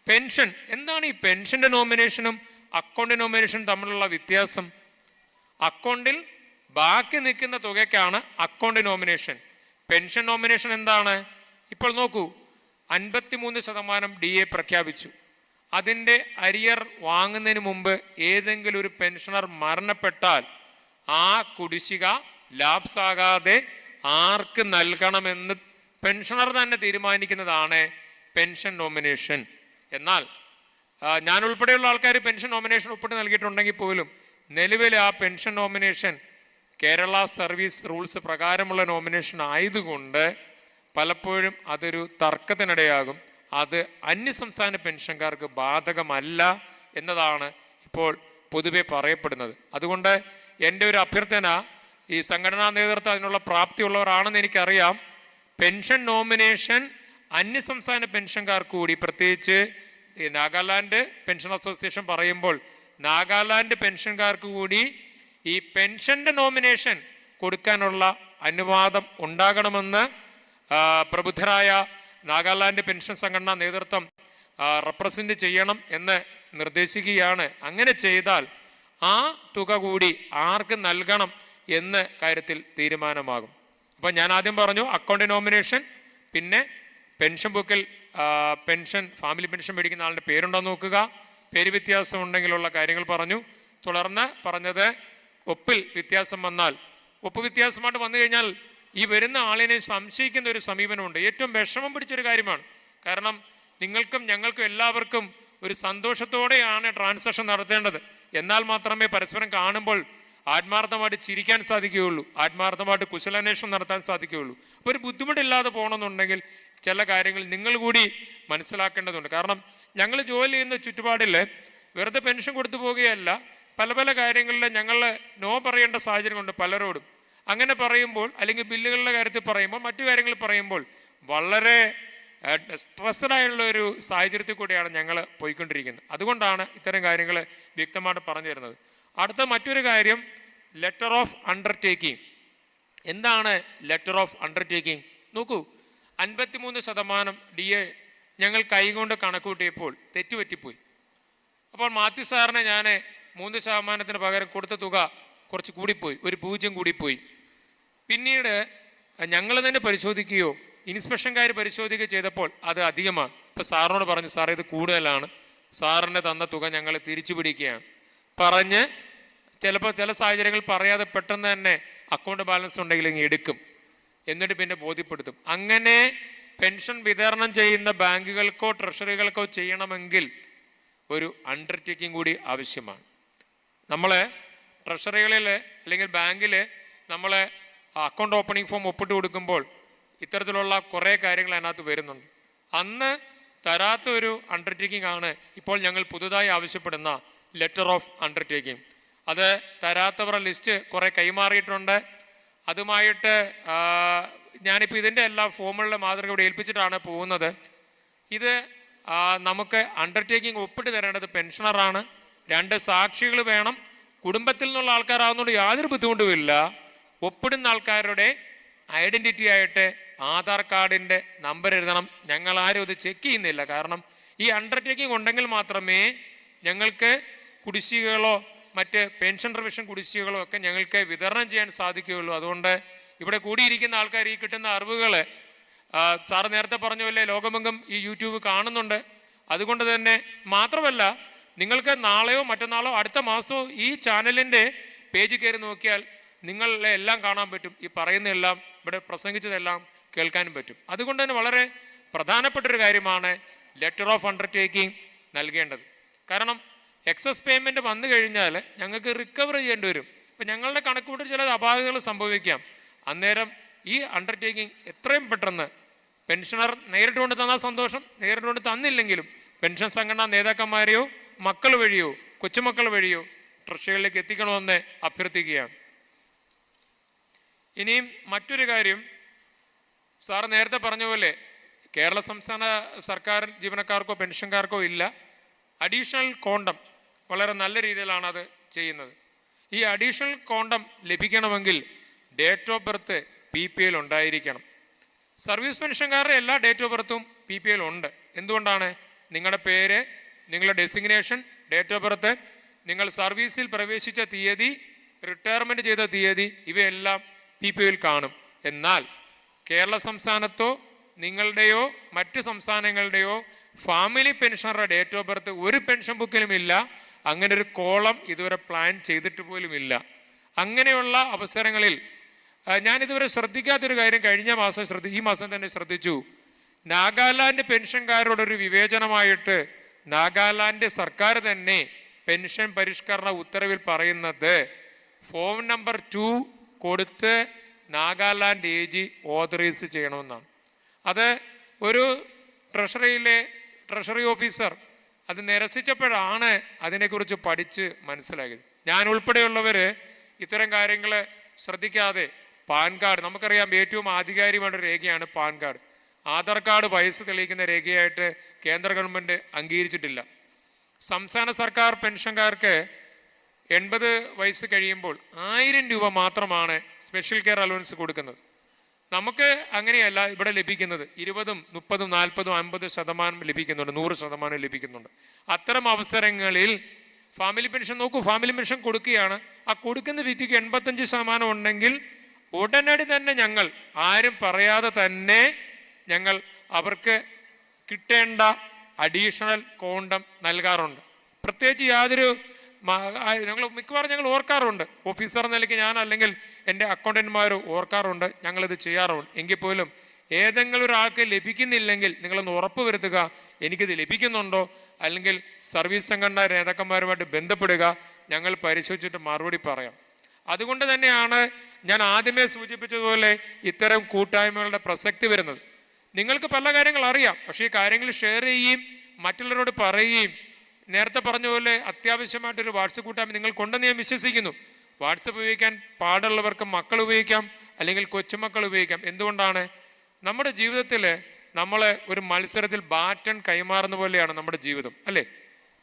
പെൻഷൻ. എന്താണ് ഈ പെൻഷൻ്റെ നോമിനേഷനും അക്കൗണ്ട് നോമിനേഷനും തമ്മിലുള്ള വ്യത്യാസം? അക്കൗണ്ടിൽ ബാക്കി നിൽക്കുന്ന തുകയ്ക്കാണ് അക്കൗണ്ട് നോമിനേഷൻ. പെൻഷൻ നോമിനേഷൻ എന്താണ്? ഇപ്പോൾ നോക്കൂ, 53% DA പ്രഖ്യാപിച്ചു. അതിൻ്റെ അരിയർ വാങ്ങുന്നതിന് മുമ്പ് ഏതെങ്കിലും ഒരു പെൻഷനർ മരണപ്പെട്ടാൽ ആ കുടിശ്ശിക ലാപ്സാകാതെ ആർക്ക് നൽകണമെന്ന് പെൻഷനർ തന്നെ തീരുമാനിക്കുന്നതാണ് പെൻഷൻ നോമിനേഷൻ. എന്നാൽ ഞാൻ ഉൾപ്പെടെയുള്ള ആൾക്കാർ പെൻഷൻ നോമിനേഷൻ ഒപ്പിട്ട് നൽകിയിട്ടുണ്ടെങ്കിൽ പോലും നിലവിൽ ആ pension nomination Kerala service rules പ്രകാരമുള്ള നോമിനേഷൻ ആയതുകൊണ്ട് പലപ്പോഴും അതൊരു തർക്കത്തിനിടയാകും. അത് അന്യസംസ്ഥാന പെൻഷൻകാർക്ക് ബാധകമല്ല എന്നതാണ് ഇപ്പോൾ പൊതുവെ പറയപ്പെടുന്നത്. അതുകൊണ്ട് എൻ്റെ ഒരു അഭ്യർത്ഥന, ഈ സംഘടനാ നേതൃത്വം അതിനുള്ള പ്രാപ്തിയുള്ളവരാണെന്ന് എനിക്കറിയാം, പെൻഷൻ നോമിനേഷൻ അന്യസംസ്ഥാന പെൻഷൻകാർക്ക് കൂടി, പ്രത്യേകിച്ച് ഈ നാഗാലാൻഡ് പെൻഷൻ അസോസിയേഷൻ പറയുമ്പോൾ നാഗാലാൻഡ് പെൻഷൻകാർക്ക് കൂടി ഈ പെൻഷൻ്റെ നോമിനേഷൻ കൊടുക്കാനുള്ള അനുവാദം ഉണ്ടാകണമെന്ന് പ്രബുദ്ധരായ നാഗാലാൻഡ് പെൻഷൻ സംഘടനാ നേതൃത്വം റെപ്രസെൻ്റ് ചെയ്യണം എന്ന് നിർദ്ദേശിക്കുകയാണ്. അങ്ങനെ ചെയ്താൽ ആ തുക കൂടി ആർക്ക് നൽകണം എന്ന കാര്യത്തിൽ തീരുമാനമാകും. അപ്പം ഞാൻ ആദ്യം പറഞ്ഞു അക്കൗണ്ട് നോമിനേഷൻ, പിന്നെ പെൻഷൻ ബുക്കിൽ പെൻഷൻ ഫാമിലി പെൻഷൻ മേടിക്കുന്ന ആളുടെ പേരുണ്ടോ നോക്കുക, പേര് വ്യത്യാസം ഉണ്ടെങ്കിലുള്ള കാര്യങ്ങൾ പറഞ്ഞു. തുടർന്ന് പറഞ്ഞത് ഒപ്പിൽ വ്യത്യാസം വന്നാൽ, ഒപ്പ് വ്യത്യാസമായിട്ട് വന്നു കഴിഞ്ഞാൽ ഈ വരുന്ന ആളിനെ സംശയിക്കുന്ന ഒരു സമീപനമുണ്ട്. ഏറ്റവും വിഷമം പിടിച്ചൊരു കാര്യമാണ്. കാരണം നിങ്ങൾക്കും ഞങ്ങൾക്കും എല്ലാവർക്കും ഒരു സന്തോഷത്തോടെയാണ് ട്രാൻസാക്ഷൻ നടത്തേണ്ടത്. എന്നാൽ മാത്രമേ പരസ്പരം കാണുമ്പോൾ ആത്മാർത്ഥമായിട്ട് ചിരിക്കാൻ സാധിക്കുകയുള്ളൂ, ആത്മാർത്ഥമായിട്ട് കുശലാന്വേഷണം നടത്താൻ സാധിക്കുകയുള്ളൂ. അപ്പോൾ ഒരു ബുദ്ധിമുട്ടില്ലാതെ പോകണമെന്നുണ്ടെങ്കിൽ ചില കാര്യങ്ങൾ നിങ്ങൾ കൂടി മനസ്സിലാക്കേണ്ടതുണ്ട്. കാരണം ഞങ്ങൾ ജോലി ചെയ്യുന്ന ചുറ്റുപാടിൽ വെറുതെ പെൻഷൻ കൊടുത്തു പോവുകയല്ല, പല പല കാര്യങ്ങളിൽ ഞങ്ങൾ നോ പറയേണ്ട സാഹചര്യമുണ്ട് പലരോടും. അങ്ങനെ പറയുമ്പോൾ, അല്ലെങ്കിൽ ബില്ലുകളുടെ കാര്യത്തിൽ പറയുമ്പോൾ, മറ്റു കാര്യങ്ങൾ പറയുമ്പോൾ വളരെ സ്ട്രെസ്ഡായുള്ള ഒരു സാഹചര്യത്തിൽ കൂടിയാണ് ഞങ്ങൾ പോയിക്കൊണ്ടിരിക്കുന്നത്. അതുകൊണ്ടാണ് ഇത്തരം കാര്യങ്ങൾ വ്യക്തമായിട്ട് പറഞ്ഞു തരുന്നത്. അടുത്ത മറ്റൊരു കാര്യം, ലെറ്റർ ഓഫ് അണ്ടർടേക്കിംഗ്. എന്താണ് ലെറ്റർ ഓഫ് അണ്ടർടേക്കിംഗ്? നോക്കൂ, 53% DA ഞങ്ങൾ കൈകൊണ്ട് കണക്കൂട്ടിയപ്പോൾ തെറ്റുപറ്റിപ്പോയി. അപ്പോൾ മാത്യു സാറിന് ഞാൻ 3% പകരം കൊടുത്ത തുക കുറച്ച് കൂടിപ്പോയി, ഒരു 0 കൂടിപ്പോയി. പിന്നീട് ഞങ്ങൾ തന്നെ പരിശോധിക്കുകയോ ഇൻസ്പെക്ഷൻകാർ പരിശോധിക്കുകയോ ചെയ്തപ്പോൾ അത് അധികമാണ്. ഇപ്പോൾ സാറിനോട് പറഞ്ഞു, സാറേ ഇത് കൂടുതലാണ്, സാറിന് തന്ന തുക ഞങ്ങൾ തിരിച്ചു പിടിക്കുകയാണ് പറഞ്ഞ്, ചിലപ്പോൾ ചില സാഹചര്യങ്ങൾ പറയാതെ പെട്ടെന്ന് തന്നെ അക്കൗണ്ട് ബാലൻസ് ഉണ്ടെങ്കിൽ ഇങ്ങനെ എടുക്കും, എന്നിട്ട് പിന്നെ ബോധ്യപ്പെടുത്തും. അങ്ങനെ പെൻഷൻ വിതരണം ചെയ്യുന്ന ബാങ്കുകൾക്കോ ട്രഷറികൾക്കോ ചെയ്യണമെങ്കിൽ ഒരു അണ്ടർടേക്കിംഗ് കൂടി ആവശ്യമാണ്. നമ്മൾ ട്രഷറികളിൽ അല്ലെങ്കിൽ ബാങ്കിൽ നമ്മൾ അക്കൗണ്ട് ഓപ്പണിംഗ് ഫോം ഒപ്പിട്ട് കൊടുക്കുമ്പോൾ ഇത്തരത്തിലുള്ള കുറേ കാര്യങ്ങൾ അതിനകത്ത് വരുന്നുണ്ട്. അന്ന് തരാത്ത ഒരു അണ്ടർടേക്കിംഗ് ആണ് ഇപ്പോൾ ഞങ്ങൾ പുതുതായി ആവശ്യപ്പെടുന്ന ലെറ്റർ ഓഫ് അണ്ടർടേക്കിംഗ്. അത് തരാത്തവരുടെ ലിസ്റ്റ് കുറേ കൈമാറിയിട്ടുണ്ട്. അതുമായിട്ട് ഞാനിപ്പോൾ ഇതിൻ്റെ എല്ലാ ഫോമുകളുടെ മാതൃക ഇവിടെ ഏൽപ്പിച്ചിട്ടാണ് പോകുന്നത്. ഇത് നമുക്ക് അണ്ടർടേക്കിംഗ് ഒപ്പിട്ട് തരേണ്ടത് പെൻഷനറാണ്. 2 സാക്ഷികൾ വേണം. കുടുംബത്തിൽ നിന്നുള്ള ആൾക്കാരാകുന്നതുകൊണ്ട് യാതൊരു ബുദ്ധിമുട്ടുമില്ല. ഒപ്പിടുന്ന ആൾക്കാരുടെ ഐഡൻറ്റിറ്റി ആയിട്ട് ആധാർ കാർഡിൻ്റെ നമ്പർ എഴുതണം. ഞങ്ങൾ ആരും അത് ചെക്ക് ചെയ്യുന്നില്ല. കാരണം ഈ അണ്ടർടേക്കിംഗ് ഉണ്ടെങ്കിൽ മാത്രമേ ഞങ്ങൾക്ക് കുടിശ്ശികകളോ മറ്റ് പെൻഷൻ റിവിഷൻ കുടിശ്ശികകളോ ഒക്കെ ഞങ്ങൾക്ക് വിതരണം ചെയ്യാൻ സാധിക്കുകയുള്ളൂ. അതുകൊണ്ട് ഇവിടെ കൂടിയിരിക്കുന്ന ആൾക്കാർ ഈ കിട്ടുന്ന അറിവുകൾ സാറ് നേരത്തെ പറഞ്ഞ പോലെ ലോകമെങ്ങും ഈ യൂട്യൂബ് കാണുന്നുണ്ട്. അതുകൊണ്ട് തന്നെ മാത്രമല്ല, നിങ്ങൾക്ക് നാളെയോ മറ്റന്നാളോ അടുത്ത മാസമോ ഈ ചാനലിൻ്റെ പേജ് കയറി നോക്കിയാൽ നിങ്ങളെ എല്ലാം കാണാൻ പറ്റും. ഈ പറയുന്നതെല്ലാം, ഇവിടെ പ്രസംഗിച്ചതെല്ലാം കേൾക്കാനും പറ്റും. അതുകൊണ്ട് തന്നെ വളരെ പ്രധാനപ്പെട്ടൊരു കാര്യമാണ് ലെറ്റർ ഓഫ് അണ്ടർടേക്കിംഗ് നൽകേണ്ടത്. കാരണം എക്സസ് പേയ്മെൻറ്റ് വന്നു കഴിഞ്ഞാൽ ഞങ്ങൾക്ക് റിക്കവർ ചെയ്യേണ്ടി വരും. ഇപ്പം ഞങ്ങളുടെ കണക്കുകൂട്ടൽ ചില അപാകതകൾ സംഭവിക്കാം. അന്നേരം ഈ അണ്ടർടേക്കിംഗ് എത്രയും പെട്ടെന്ന് പെൻഷനർ നേരിട്ട് കൊണ്ട് തന്നാൽ സന്തോഷം, നേരിട്ട് കൊണ്ട് തന്നില്ലെങ്കിലും പെൻഷൻ സംഘടനാ നേതാക്കന്മാരെയോ മക്കൾ വഴിയോ കൊച്ചുമക്കൾ വഴിയോ ട്രഷറികളിലേക്ക് എത്തിക്കണമെന്ന് അഭ്യർത്ഥിക്കുകയാണ്. ഇനിയും മറ്റൊരു കാര്യം, സാറ് നേരത്തെ പറഞ്ഞ പോലെ കേരള സംസ്ഥാന സർക്കാർ ജീവനക്കാർക്കോ പെൻഷൻകാർക്കോ ഇല്ല. അഡീഷണൽ കോണ്ടം വളരെ നല്ല രീതിയിലാണ് അത് ചെയ്യുന്നത്. ഈ അഡീഷണൽ കോണ്ടം ലഭിക്കണമെങ്കിൽ ഡേറ്റ് ഓഫ് ബർത്ത് PPL ഉണ്ടായിരിക്കണം. സർവീസ് പെൻഷൻകാരുടെ എല്ലാ ഡേറ്റ് ഓഫ് ബർത്തും PPL ഉണ്ട്. എന്തുകൊണ്ടാണ്? നിങ്ങളുടെ പേര്, നിങ്ങളുടെ ഡെസിഗ്നേഷൻ, ഡേറ്റ് ഓഫ് ബർത്ത്, നിങ്ങൾ സർവീസിൽ പ്രവേശിച്ച തീയതി, റിട്ടയർമെൻറ്റ് ചെയ്ത തീയതി, ഇവയെല്ലാം PPL കാണും. എന്നാൽ കേരള സംസ്ഥാനത്തോ നിങ്ങളുടെയോ മറ്റ് സംസ്ഥാനങ്ങളുടെയോ ഫാമിലി പെൻഷനറുടെ ഡേറ്റ് ഓഫ് ബർത്ത് ഒരു പെൻഷൻ ബുക്കിലും ഇല്ല. അങ്ങനെ ഒരു കോളം ഇതുവരെ പ്ലാൻ ചെയ്തിട്ട് പോലും ഇല്ല. അങ്ങനെയുള്ള അവസരങ്ങളിൽ ഞാനിതുവരെ ശ്രദ്ധിക്കാത്തൊരു കാര്യം കഴിഞ്ഞ മാസം ഈ മാസം തന്നെ ശ്രദ്ധിച്ചു. നാഗാലാൻഡ് പെൻഷൻകാരോടൊരു വിവേചനമായിട്ട് നാഗാലാൻഡ് സർക്കാർ തന്നെ പെൻഷൻ പരിഷ്കരണ ഉത്തരവിൽ പറയുന്നത് ഫോം നമ്പർ 2 കൊടുത്ത് നാഗാലാൻഡ് AG ഓതറൈസ് ചെയ്യണമെന്നാണ്. അത് ഒരു ട്രഷറി ഓഫീസർ അത് നിരസിച്ചപ്പോഴാണ് അതിനെക്കുറിച്ച് പഠിച്ച് മനസ്സിലാക്കിയത്. ഞാൻ ഉൾപ്പെടെയുള്ളവർ ഇത്തരം കാര്യങ്ങൾ ശ്രദ്ധിക്കാതെ പാൻ കാർഡ്, നമുക്കറിയാം ഏറ്റവും ആധികാരികമായ രേഖയാണ് പാൻ കാർഡ്. ആധാർ കാർഡ് വയസ്സ് തെളിയിക്കുന്ന രേഖയായിട്ട് കേന്ദ്ര ഗവൺമെൻറ് അംഗീകരിച്ചിട്ടില്ല. സംസ്ഥാന സർക്കാർ പെൻഷൻകാർക്ക് 80 വയസ്സ് കഴിയുമ്പോൾ 1000 രൂപ മാത്രമാണ് സ്പെഷ്യൽ കെയർ അലവൻസ് കൊടുക്കുന്നത്. നമുക്ക് അങ്ങനെയല്ല ഇവിടെ ലഭിക്കുന്നത്. 20, 30, 40, 50% ലഭിക്കുന്നുണ്ട്, 100% ലഭിക്കുന്നുണ്ട്. അത്തരം അവസരങ്ങളിൽ ഫാമിലി പെൻഷൻ നോക്കൂ, ഫാമിലി പെൻഷൻ കൊടുക്കുകയാണ്. ആ കൊടുക്കുന്ന വ്യക്തിക്ക് 85% ഉണ്ടെങ്കിൽ ഉടനടി തന്നെ ഞങ്ങൾ ആരും പറയാതെ തന്നെ ഞങ്ങൾ അവർക്ക് കിട്ടേണ്ട അഡീഷണൽ കോണ്ടം നൽകാറുണ്ട്. പ്രത്യേകിച്ച് യാതൊരു ഞങ്ങൾ മിക്കവാറും ഞങ്ങൾ ഓർക്കാറുണ്ട്. ഓഫീസർ നിലയ്ക്ക് ഞാൻ അല്ലെങ്കിൽ എൻ്റെ അക്കൗണ്ടന്റുമാർ ഓർക്കാറുണ്ട്, ഞങ്ങളിത് ചെയ്യാറുണ്ട്. എങ്കിൽ പോലും ഏതെങ്കിലും ഒരാൾക്ക് ലഭിക്കുന്നില്ലെങ്കിൽ നിങ്ങളൊന്ന് ഉറപ്പ് വരുത്തുക, എനിക്കിത് ലഭിക്കുന്നുണ്ടോ, അല്ലെങ്കിൽ സർവീസ് സംഘടനാ നേതാക്കന്മാരുമായിട്ട് ബന്ധപ്പെടുക, ഞങ്ങൾ പരിശോധിച്ചിട്ട് മറുപടി പറയാം. അതുകൊണ്ട് തന്നെയാണ് ഞാൻ ആദ്യമേ സൂചിപ്പിച്ചതുപോലെ ഇത്തരം കൂട്ടായ്മകളുടെ പ്രസക്തി വരുന്നത്. നിങ്ങൾക്ക് പല കാര്യങ്ങൾ അറിയാം, പക്ഷേ ഈ കാര്യങ്ങൾ ഷെയർ ചെയ്യുകയും മറ്റുള്ളവരോട് പറയുകയും, നേരത്തെ പറഞ്ഞ പോലെ അത്യാവശ്യമായിട്ടൊരു വാട്സപ്പ് കൂട്ടായ്മ നിങ്ങൾക്കുണ്ടെന്ന് ഞാൻ വിശ്വസിക്കുന്നു. വാട്സപ്പ് ഉപയോഗിക്കാൻ പാടുള്ളവർക്ക് മക്കൾ ഉപയോഗിക്കാം, അല്ലെങ്കിൽ കൊച്ചുമക്കൾ ഉപയോഗിക്കാം. എന്തുകൊണ്ടാണ്? നമ്മുടെ ജീവിതത്തിൽ നമ്മൾ ഒരു മത്സരത്തിൽ ബാറ്റൺ കൈമാറുന്ന പോലെയാണ് നമ്മുടെ ജീവിതം, അല്ലേ?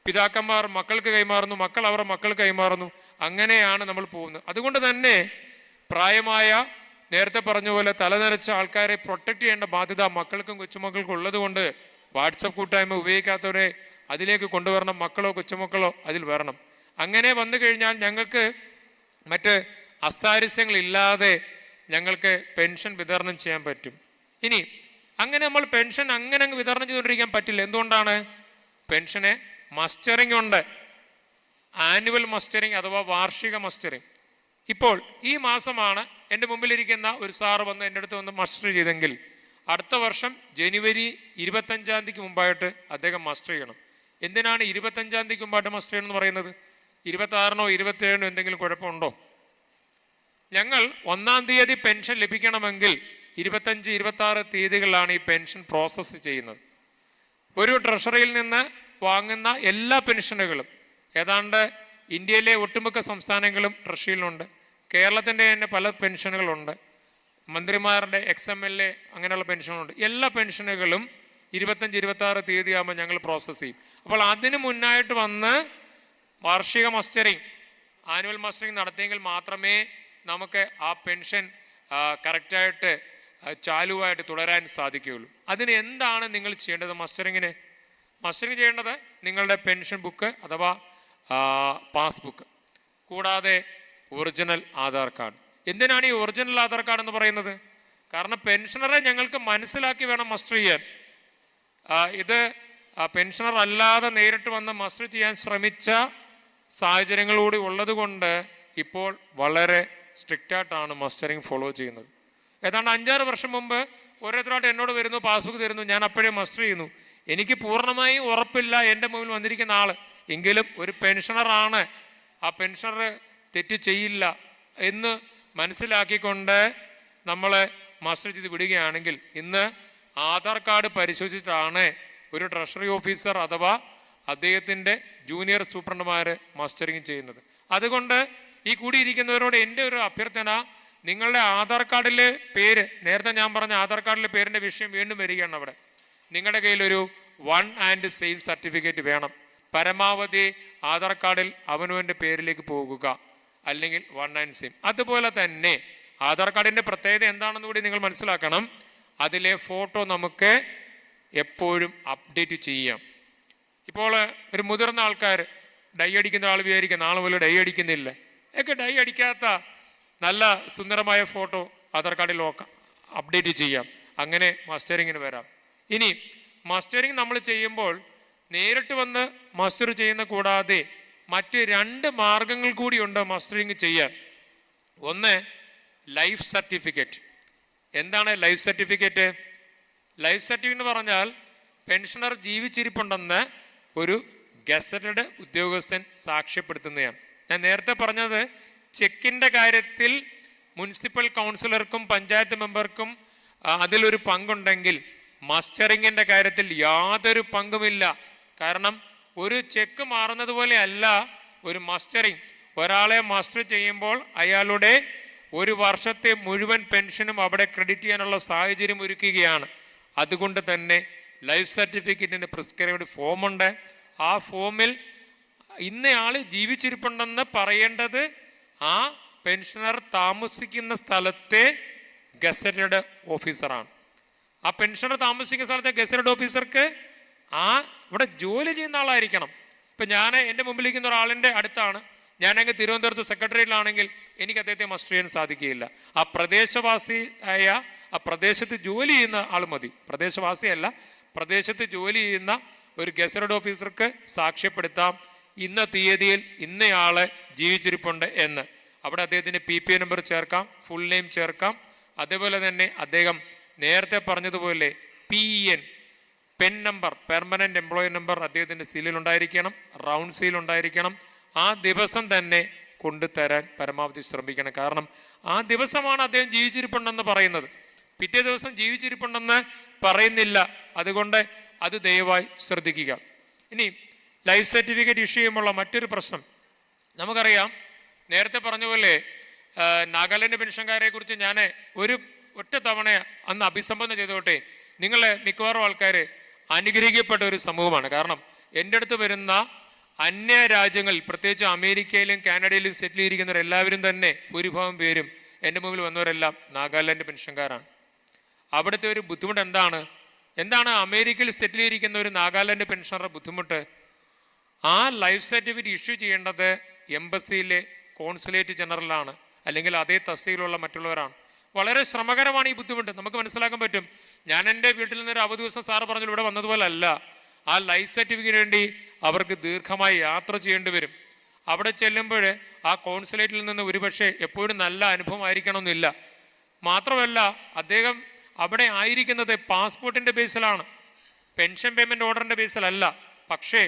പിതാക്കന്മാർ മക്കൾക്ക് കൈമാറുന്നു, മക്കൾ അവരുടെ മക്കൾക്ക് കൈമാറുന്നു, അങ്ങനെയാണ് നമ്മൾ പോകുന്നത്. അതുകൊണ്ട് തന്നെ പ്രായമായ, നേരത്തെ പറഞ്ഞ പോലെ തലനരച്ച ആൾക്കാരെ പ്രൊട്ടക്ട് ചെയ്യേണ്ട ബാധ്യത മക്കൾക്കും കൊച്ചുമക്കൾക്കും ഉള്ളത് കൊണ്ട് വാട്സപ്പ് കൂട്ടായ്മ ഉപയോഗിക്കാത്തവരെ അതിലേക്ക് കൊണ്ടുവരണം. മക്കളോ കൊച്ചുമക്കളോ അതിൽ വരണം. അങ്ങനെ വന്നു കഴിഞ്ഞാൽ ഞങ്ങൾക്ക് മറ്റ് അസാരസ്യങ്ങളില്ലാതെ ഞങ്ങൾക്ക് പെൻഷൻ വിതരണം ചെയ്യാൻ പറ്റും. ഇനി അങ്ങനെ നമ്മൾ പെൻഷൻ അങ്ങനെ അങ്ങ് വിതരണം ചെയ്തുകൊണ്ടിരിക്കാൻ പറ്റില്ല. എന്തുകൊണ്ടാണ്? പെൻഷന് മസ്റ്ററിംഗ് ഉണ്ട്, ആനുവൽ മസ്റ്ററിംഗ് അഥവാ വാർഷിക മസ്റ്ററിംഗ്. ഇപ്പോൾ ഈ മാസമാണ് എൻ്റെ മുമ്പിലിരിക്കുന്ന ഒരു സാറ് വന്ന് എൻ്റെ അടുത്ത് വന്ന് മസ്റ്റർ ചെയ്തെങ്കിൽ അടുത്ത വർഷം ജനുവരി 25-ാം തീയതിക്ക് മുമ്പായിട്ട് അദ്ദേഹം മസ്റ്റർ ചെയ്യണം. എന്തിനാണ് 25-ാം തീയതിക്ക് മുമ്പായിട്ട് മസ്റ്റർ ചെയ്യണം എന്ന് പറയുന്നത്? 26-നോ 27-നോ എന്തെങ്കിലും കുഴപ്പമുണ്ടോ? ഞങ്ങൾ 1-ാം തീയതി പെൻഷൻ ലഭിക്കണമെങ്കിൽ 25, 26 തീയതികളിലാണ് ഈ പെൻഷൻ പ്രോസസ്സ് ചെയ്യുന്നത്. ഒരു ട്രഷറിയിൽ നിന്ന് വാങ്ങുന്ന എല്ലാ പെൻഷനുകളും ഏതാണ്ട് ഇന്ത്യയിലെ ഒട്ടുമിക്ക സംസ്ഥാനങ്ങളും ട്രഷറിയിലുണ്ട്. കേരളത്തിൻ്റെ തന്നെ പല പെൻഷനുകളുണ്ട്, മന്ത്രിമാരുടെ XMLA അങ്ങനെയുള്ള പെൻഷനുകളുണ്ട്. എല്ലാ പെൻഷനുകളും 25, 26 തീയതി ആകുമ്പോൾ ഞങ്ങൾ പ്രോസസ്സ് ചെയ്യും. അപ്പോൾ അതിന് മുന്നായിട്ട് വന്ന് വാർഷിക മസ്റ്ററിങ്, ആനുവൽ മസ്റ്ററിങ് നടത്തിയെങ്കിൽ മാത്രമേ നമുക്ക് ആ പെൻഷൻ കറക്റ്റായിട്ട് ചാലുവായിട്ട് തുടരാൻ സാധിക്കുകയുള്ളൂ. അതിന് എന്താണ് നിങ്ങൾ ചെയ്യേണ്ടത്? മസ്റ്ററിങ് ചെയ്യേണ്ടത് നിങ്ങളുടെ പെൻഷൻ ബുക്ക് അഥവാ പാസ്ബുക്ക്, കൂടാതെ ഒറിജിനൽ ആധാർ കാർഡ്. എന്തിനാണ് ഈ ഒറിജിനൽ ആധാർ കാർഡ് എന്ന് പറയുന്നത്? കാരണം പെൻഷനറെ ഞങ്ങൾക്ക് മനസ്സിലാക്കി വേണം മസ്റ്റർ ചെയ്യാൻ. ഇത് പെൻഷനർ അല്ലാതെ നേരിട്ട് വന്ന് മസ്റ്റർ ചെയ്യാൻ ശ്രമിച്ച സാഹചര്യങ്ങളൂടി ഉള്ളത് കൊണ്ട് ഇപ്പോൾ വളരെ സ്ട്രിക്റ്റായിട്ടാണ് മസ്റ്ററിങ് ഫോളോ ചെയ്യുന്നത്. ഏതാണ്ട് 5-6 വർഷം മുമ്പ് ഓരോരുത്തരായിട്ട് എന്നോട് വരുന്നു, പാസ്ബുക്ക് തരുന്നു, ഞാൻ അപ്പോഴേ മസ്റ്റർ ചെയ്യുന്നു. എനിക്ക് പൂർണ്ണമായും ഉറപ്പില്ല എൻ്റെ മുമ്പിൽ വന്നിരിക്കുന്ന ആൾ, എങ്കിലും ഒരു പെൻഷനറാണ്, ആ പെൻഷനർ തെറ്റ് ചെയ്യില്ല എന്ന് മനസ്സിലാക്കിക്കൊണ്ട് നമ്മൾ മസ്റ്റർ ചെയ്ത് വിടുകയാണെങ്കിൽ ഇന്ന് ആധാർ കാർഡ് പരിശോധിച്ചിട്ടാണ് ഒരു ട്രഷറി ഓഫീസർ അഥവാ അദ്ദേഹത്തിൻ്റെ ജൂനിയർ സൂപ്രണ്ടുമാർ മസ്റ്ററിങ് ചെയ്യുന്നത്. അതുകൊണ്ട് ഈ കൂടിയിരിക്കുന്നവരോട് എൻ്റെ ഒരു അഭ്യർത്ഥന, നിങ്ങളുടെ ആധാർ കാർഡിലെ പേര്, നേരത്തെ ഞാൻ പറഞ്ഞ ആധാർ കാർഡിലെ പേരിൻ്റെ വിഷയം വീണ്ടും വരികയാണ്. അവിടെ നിങ്ങളുടെ കയ്യിലൊരു 1 and same സർട്ടിഫിക്കറ്റ് വേണം. പരമാവധി ആധാർ കാർഡിൽ അവനവൻ്റെ പേരിലേക്ക് പോകുക, അല്ലെങ്കിൽ 1 and same. അതുപോലെ തന്നെ ആധാർ കാർഡിൻ്റെ പ്രത്യേകത എന്താണെന്ന് കൂടി നിങ്ങൾ മനസ്സിലാക്കണം. അതിലെ ഫോട്ടോ നമുക്ക് എപ്പോഴും അപ്ഡേറ്റ് ചെയ്യാം. ഇപ്പോൾ ഒരു മുതിർന്ന ആൾക്കാർ, ഡൈ അടിക്കുന്ന ആൾ വിചാരിക്കും നാളെ മുതൽ ഡൈ അടിക്കുന്നില്ല, ഒക്കെ ഡൈ അടിക്കാത്ത നല്ല സുന്ദരമായ ഫോട്ടോ ആധാർ കാർഡിൽ അപ്ഡേറ്റ് ചെയ്യാം. അങ്ങനെ മസ്റ്ററിങ്ങിന് വരാം. ഇനി മസ്റ്ററിങ് നമ്മൾ ചെയ്യുമ്പോൾ നേരിട്ട് വന്ന് മസ്റ്റർ ചെയ്യുന്ന കൂടാതെ മറ്റ് 2 മാർഗങ്ങൾ കൂടിയുണ്ട് മസ്റ്ററിങ് ചെയ്യാൻ. ഒന്ന്, ലൈഫ് സർട്ടിഫിക്കറ്റ്. എന്താണ് ലൈഫ് സർട്ടിഫിക്കറ്റ്? ലൈഫ് സർട്ടിഫിക്കറ്റ് എന്ന് പറഞ്ഞാൽ പെൻഷനർ ജീവിച്ചിരിപ്പുണ്ടെന്ന് ഒരു ഗസറ്റഡ് ഉദ്യോഗസ്ഥൻ സാക്ഷ്യപ്പെടുത്തുന്നതാണ്. ഞാൻ നേരത്തെ പറഞ്ഞത് ചെക്കിൻ്റെ കാര്യത്തിൽ മുനിസിപ്പൽ കൗൺസിലർക്കും പഞ്ചായത്ത് മെമ്പർക്കും അതിലൊരു പങ്കുണ്ടെങ്കിൽ മസ്റ്ററിങ്ങിൻ്റെ കാര്യത്തിൽ യാതൊരു പങ്കുമില്ല. കാരണം ഒരു ചെക്ക് മാറുന്നത് പോലെ അല്ല ഒരു മസ്റ്ററിങ്. ഒരാളെ മസ്റ്റർ ചെയ്യുമ്പോൾ അയാളുടെ 1 വർഷത്തെ മുഴുവൻ പെൻഷനും അവിടെ ക്രെഡിറ്റ് ചെയ്യാനുള്ള സാഹചര്യം ഒരുക്കുകയാണ്. അതുകൊണ്ട് തന്നെ ലൈഫ് സർട്ടിഫിക്കറ്റിന് പ്രിസ്ക്രൈബ്ഡ് ഫോമുണ്ട്. ആ ഫോമിൽ ഇന്നയാൾ ജീവിച്ചിരിപ്പുണ്ടെന്ന് പറയേണ്ടത് ആ പെൻഷനർ താമസിക്കുന്ന സ്ഥലത്തെ ഗസറ്റഡ് ഓഫീസറാണ്. ആ പെൻഷനർ താമസിക്കുന്ന സ്ഥലത്തെ ഗസറ്റഡ് ഓഫീസർക്ക് ഇവിടെ ജോലി ചെയ്യുന്ന ആളായിരിക്കണം. ഇപ്പം ഞാൻ എൻ്റെ മുമ്പിലിരിക്കുന്ന ഒരാളിൻ്റെ അടുത്താണ് ഞാനങ്ങ് തിരുവനന്തപുരത്ത് സെക്രട്ടറിയിലാണെങ്കിൽ എനിക്ക് അദ്ദേഹത്തെ മസ്റ്റർ ചെയ്യാൻ സാധിക്കുകയില്ല. ആ പ്രദേശവാസിയായ ആ പ്രദേശത്ത് ജോലി ചെയ്യുന്ന ആൾ മതി. പ്രദേശവാസിയല്ല, പ്രദേശത്ത് ജോലി ചെയ്യുന്ന ഒരു ഗസറ്റഡ് ഓഫീസർക്ക് സാക്ഷ്യപ്പെടുത്താം ഇന്ന തീയതിയിൽ ഇന്നയാള് ജീവിച്ചിരിപ്പുണ്ട് എന്ന്. അവിടെ അദ്ദേഹത്തിൻ്റെ PPA നമ്പർ ചേർക്കാം, ഫുൾ നെയിം ചേർക്കാം. അതേപോലെ തന്നെ അദ്ദേഹം നേരത്തെ പറഞ്ഞതുപോലെ PEN pen number, permanent employee number അദ്ദേഹത്തിൻ്റെ സീലിലുണ്ടായിരിക്കണം, റൗണ്ട് സീലുണ്ടായിരിക്കണം. ആ ദിവസം തന്നെ കൊണ്ടുതരാൻ പരമാവധി ശ്രമിക്കണം. കാരണം ആ ദിവസമാണ് അദ്ദേഹം ജീവിച്ചിരിപ്പുണ്ടെന്ന് പറയുന്നത്, പിറ്റേ ദിവസം ജീവിച്ചിരിപ്പുണ്ടെന്ന് പറയുന്നില്ല. അതുകൊണ്ട് അത് ദയവായി ശ്രദ്ധിക്കുക. ഇനി ലൈഫ് സർട്ടിഫിക്കറ്റ് ഇഷ്യൂ ചെയ്യുമ്പോഴുള്ള മറ്റൊരു പ്രശ്നം നമുക്കറിയാം. നേരത്തെ പറഞ്ഞ പോലെ നാഗാലാൻഡ് പെൻഷൻകാരെ കുറിച്ച് ഞാൻ ഒറ്റ തവണ അന്ന് അഭിസംബോധന ചെയ്തോട്ടെ. നിങ്ങളെ മിക്കവാറും ആൾക്കാർ അനുഗ്രഹിക്കപ്പെട്ട ഒരു സമൂഹമാണ്. കാരണം എൻ്റെ അടുത്ത് വരുന്ന അന്യ രാജ്യങ്ങളിൽ, പ്രത്യേകിച്ച് അമേരിക്കയിലും കാനഡയിലും സെറ്റിൽ ചെയ്തിരിക്കുന്നവരെല്ലാവരും തന്നെ ഭൂരിഭാഗം പേരും എൻ്റെ മുമ്പിൽ വന്നവരെല്ലാം നാഗാലാൻഡ് പെൻഷൻകാരാണ്. അവിടുത്തെ ഒരു ബുദ്ധിമുട്ട് എന്താണ് അമേരിക്കയിൽ സെറ്റിൽ ചെയ്തിരിക്കുന്ന ഒരു നാഗാലാൻഡ് പെൻഷനറുടെ ബുദ്ധിമുട്ട്? ആ ലൈഫ് സർട്ടിഫിക്കറ്റ് ഇഷ്യൂ ചെയ്യേണ്ടത് എംബസിയിലെ കോൺസുലേറ്റ് ജനറലാണ്, അല്ലെങ്കിൽ അതേ തസ്തികയിലുള്ള മറ്റുള്ളവരാണ്. വളരെ ശ്രമകരമാണ് ഈ ബുദ്ധിമുട്ട്. നമുക്ക് മനസ്സിലാക്കാൻ പറ്റും. ഞാൻ എൻ്റെ വീട്ടിൽ നിന്നൊരു അവധി ദിവസം സാറ് പറഞ്ഞു ഇവിടെ വന്നതുപോലെ അല്ല. ആ ലൈഫ് സർട്ടിഫിക്കറ്റിന് വേണ്ടി അവർക്ക് ദീർഘമായി യാത്ര ചെയ്യേണ്ടി വരും. അവിടെ ചെല്ലുമ്പോൾ ആ കോൺസുലേറ്റിൽ നിന്ന് ഒരുപക്ഷെ എപ്പോഴും നല്ല അനുഭവം ആയിരിക്കണമെന്നില്ല. മാത്രമല്ല അദ്ദേഹം അവിടെ ആയിരിക്കുന്നത് പാസ്പോർട്ടിൻ്റെ ബേസിലാണ്, പെൻഷൻ പേയ്മെൻറ്റ് ഓർഡറിൻ്റെ ബേസിലല്ല. പക്ഷേ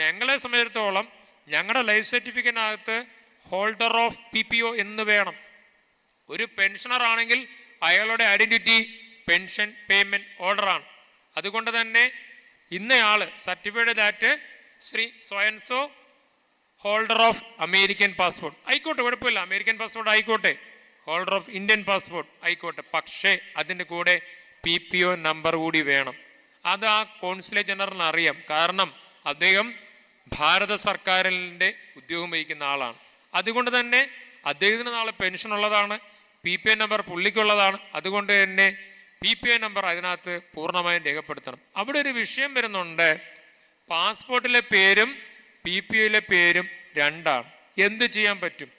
ഞങ്ങളെ സംബന്ധിച്ചിടത്തോളം ഞങ്ങളുടെ ലൈഫ് സർട്ടിഫിക്കറ്റിനകത്ത് ഹോൾഡർ ഓഫ് PPO എന്ന് വേണം. ഒരു പെൻഷനർ ആണെങ്കിൽ അയാളുടെ ഐഡൻറ്റിറ്റി പെൻഷൻ പേയ്മെൻറ്റ് ഓർഡറാണ്. അതുകൊണ്ട് തന്നെ ഇന്നയാൾ സർട്ടിഫൈഡ് ദാറ്റ് ശ്രീ സ്വയൻസോ ഹോൾഡർ ഓഫ് അമേരിക്കൻ പാസ്പോർട്ട് ആയിക്കോട്ടെ, കുഴപ്പമില്ല, അമേരിക്കൻ പാസ്പോർട്ട് ആയിക്കോട്ടെ, ഹോൾഡർ ഓഫ് ഇന്ത്യൻ പാസ്പോർട്ട് ആയിക്കോട്ടെ. പക്ഷേ അതിൻ്റെ കൂടെ PPO നമ്പർ കൂടി വേണം. അത് ആ കോൺസുലേറ്റ് ജനറലിന് അറിയാം. കാരണം അദ്ദേഹം ഭാരത സർക്കാരിൻ്റെ ഉദ്യോഗം വഹിക്കുന്ന ആളാണ്. അതുകൊണ്ട് തന്നെ അദ്ദേഹത്തിന് നാളെ പെൻഷൻ ഉള്ളതാണ്, PPO നമ്പർ പുള്ളിക്കുള്ളതാണ്. അതുകൊണ്ട് തന്നെ PPO നമ്പർ അതിനകത്ത് പൂർണ്ണമായും രേഖപ്പെടുത്തണം. അവിടെ ഒരു വിഷയം വരുന്നുണ്ട്. പാസ്പോർട്ടിലെ പേരും PPOയിലെ പേരും രണ്ടാണ്. എന്ത് ചെയ്യാൻ പറ്റും?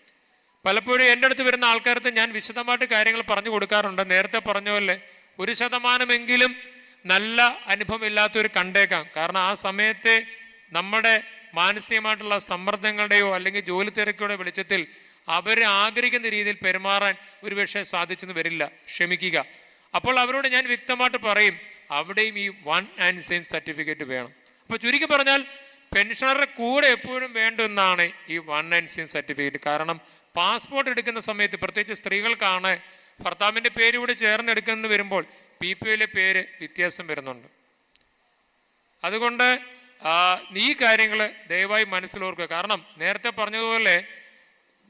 പലപ്പോഴും എൻ്റെ അടുത്ത് വരുന്ന ആൾക്കാർക്ക് ഞാൻ വിശദമായിട്ട് കാര്യങ്ങൾ പറഞ്ഞു കൊടുക്കാറുണ്ട്. നേരത്തെ പറഞ്ഞ പോലെ 1% നല്ല അനുഭവം ഇല്ലാത്തവർ കണ്ടേക്കാം. കാരണം ആ സമയത്തെ നമ്മുടെ മാനസികമായിട്ടുള്ള സമ്മർദ്ദങ്ങളുടെയോ അല്ലെങ്കിൽ ജോലി തിരക്കുകളുടെ വെളിച്ചത്തിൽ അവർ ആഗ്രഹിക്കുന്ന രീതിയിൽ പെരുമാറാൻ ഒരുപക്ഷെ സാധിച്ചെന്ന് വരില്ല, ക്ഷമിക്കുക. അപ്പോൾ അവരോട് ഞാൻ വ്യക്തമായിട്ട് പറയും, അവിടെയും ഈ 1 and same സർട്ടിഫിക്കറ്റ് വേണം. അപ്പോൾ ചുരുക്കി പറഞ്ഞാൽ പെൻഷനറുടെ കൂടെ എപ്പോഴും വേണ്ടുന്നതാണ് ഈ 1 and same സർട്ടിഫിക്കറ്റ്. കാരണം പാസ്പോർട്ട് എടുക്കുന്ന സമയത്ത് പ്രത്യേകിച്ച് സ്ത്രീകൾക്കാണ് ഭർത്താവിൻ്റെ പേര് കൂടെ ചേർന്നെടുക്കുന്നത് വരുമ്പോൾ PPOയിലെ പേര് വ്യത്യാസം വരുന്നുണ്ട്. അതുകൊണ്ട് ഈ കാര്യങ്ങൾ ദയവായി മനസ്സിലോർക്കുക. കാരണം നേരത്തെ പറഞ്ഞതുപോലെ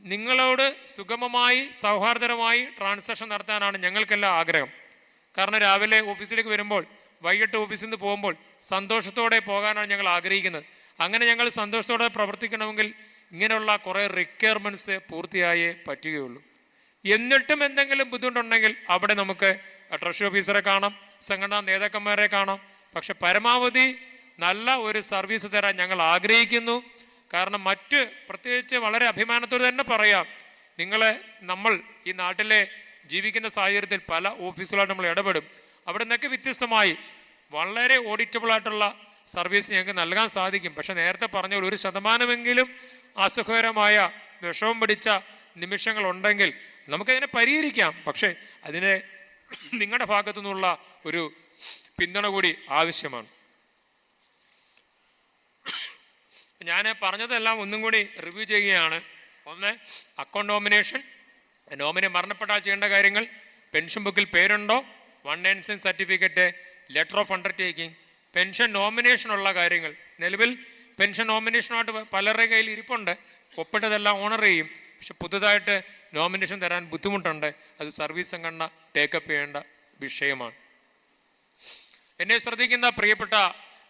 നിങ്ങളോട് സുഗമമായി സൗഹാർദ്ദപരമായി ട്രാൻസാക്ഷൻ നടത്താനാണ് ഞങ്ങൾക്കെല്ലാം ആഗ്രഹം. കാരണം രാവിലെ ഓഫീസിലേക്ക് വരുമ്പോൾ വൈകിട്ട് ഓഫീസിൽ നിന്ന് പോകുമ്പോൾ സന്തോഷത്തോടെ പോകാനാണ് ഞങ്ങൾ ആഗ്രഹിക്കുന്നത്. അങ്ങനെ ഞങ്ങൾ സന്തോഷത്തോടെ പ്രവർത്തിക്കണമെങ്കിൽ ഇങ്ങനെയുള്ള കുറേ റിക്വയർമെൻറ്റ്സ് പൂർത്തിയായേ പറ്റുകയുള്ളൂ. എന്നിട്ടും എന്തെങ്കിലും ബുദ്ധിമുട്ടുണ്ടെങ്കിൽ അവിടെ നമുക്ക് ട്രഷറി ഓഫീസറെ കാണാം, സംഘടനാ നേതാക്കന്മാരെ കാണാം. പക്ഷെ പരമാവധി നല്ല ഒരു സർവീസ് തരാൻ ഞങ്ങൾ ആഗ്രഹിക്കുന്നു. കാരണം പ്രത്യേകിച്ച് വളരെ അഭിമാനത്തോടെ തന്നെ പറയാം, നമ്മൾ ഈ നാട്ടിലെ ജീവിക്കുന്ന സാഹചര്യത്തിൽ പല ഓഫീസുകളായിട്ട് നമ്മൾ ഇടപെടും. അവിടെ നിന്നൊക്കെ വ്യത്യസ്തമായി വളരെ ഓഡിറ്റബിളായിട്ടുള്ള സർവീസ് ഞങ്ങൾക്ക് നൽകാൻ സാധിക്കും. പക്ഷെ നേരത്തെ പറഞ്ഞ 1% അസുഖകരമായ വിഷമം പിടിച്ച നിമിഷങ്ങളുണ്ടെങ്കിൽ നമുക്കതിനെ പരിഹരിക്കാം. പക്ഷേ അതിനെ നിങ്ങളുടെ ഭാഗത്തു നിന്നുള്ള ഒരു പിന്തുണ കൂടി ആവശ്യമാണ്. ഞാൻ പറഞ്ഞതെല്ലാം ഒന്നും കൂടി റിവ്യൂ ചെയ്യുകയാണ്. ഒന്ന്, അക്കൗണ്ട് നോമിനേഷൻ, നോമിനി മരണപ്പെട്ടാൽ ചെയ്യേണ്ട കാര്യങ്ങൾ, പെൻഷൻ ബുക്കിൽ പേരുണ്ടോ, 1 and same certificate, letter of undertaking, pension നോമിനേഷനുള്ള കാര്യങ്ങൾ. നിലവിൽ പെൻഷൻ നോമിനേഷനുമായിട്ട് പലരുടെ കയ്യിൽ ഇരിപ്പുണ്ട്, ഒപ്പിട്ടതെല്ലാം ഓണർ ചെയ്യും. പക്ഷെ പുതുതായിട്ട് നോമിനേഷൻ തരാൻ ബുദ്ധിമുട്ടുണ്ട്. അത് സർവീസ് സംഘടന ടേക്കപ്പ് ചെയ്യേണ്ട വിഷയമാണ്. എന്നെ ശ്രദ്ധിക്കുന്ന പ്രിയപ്പെട്ട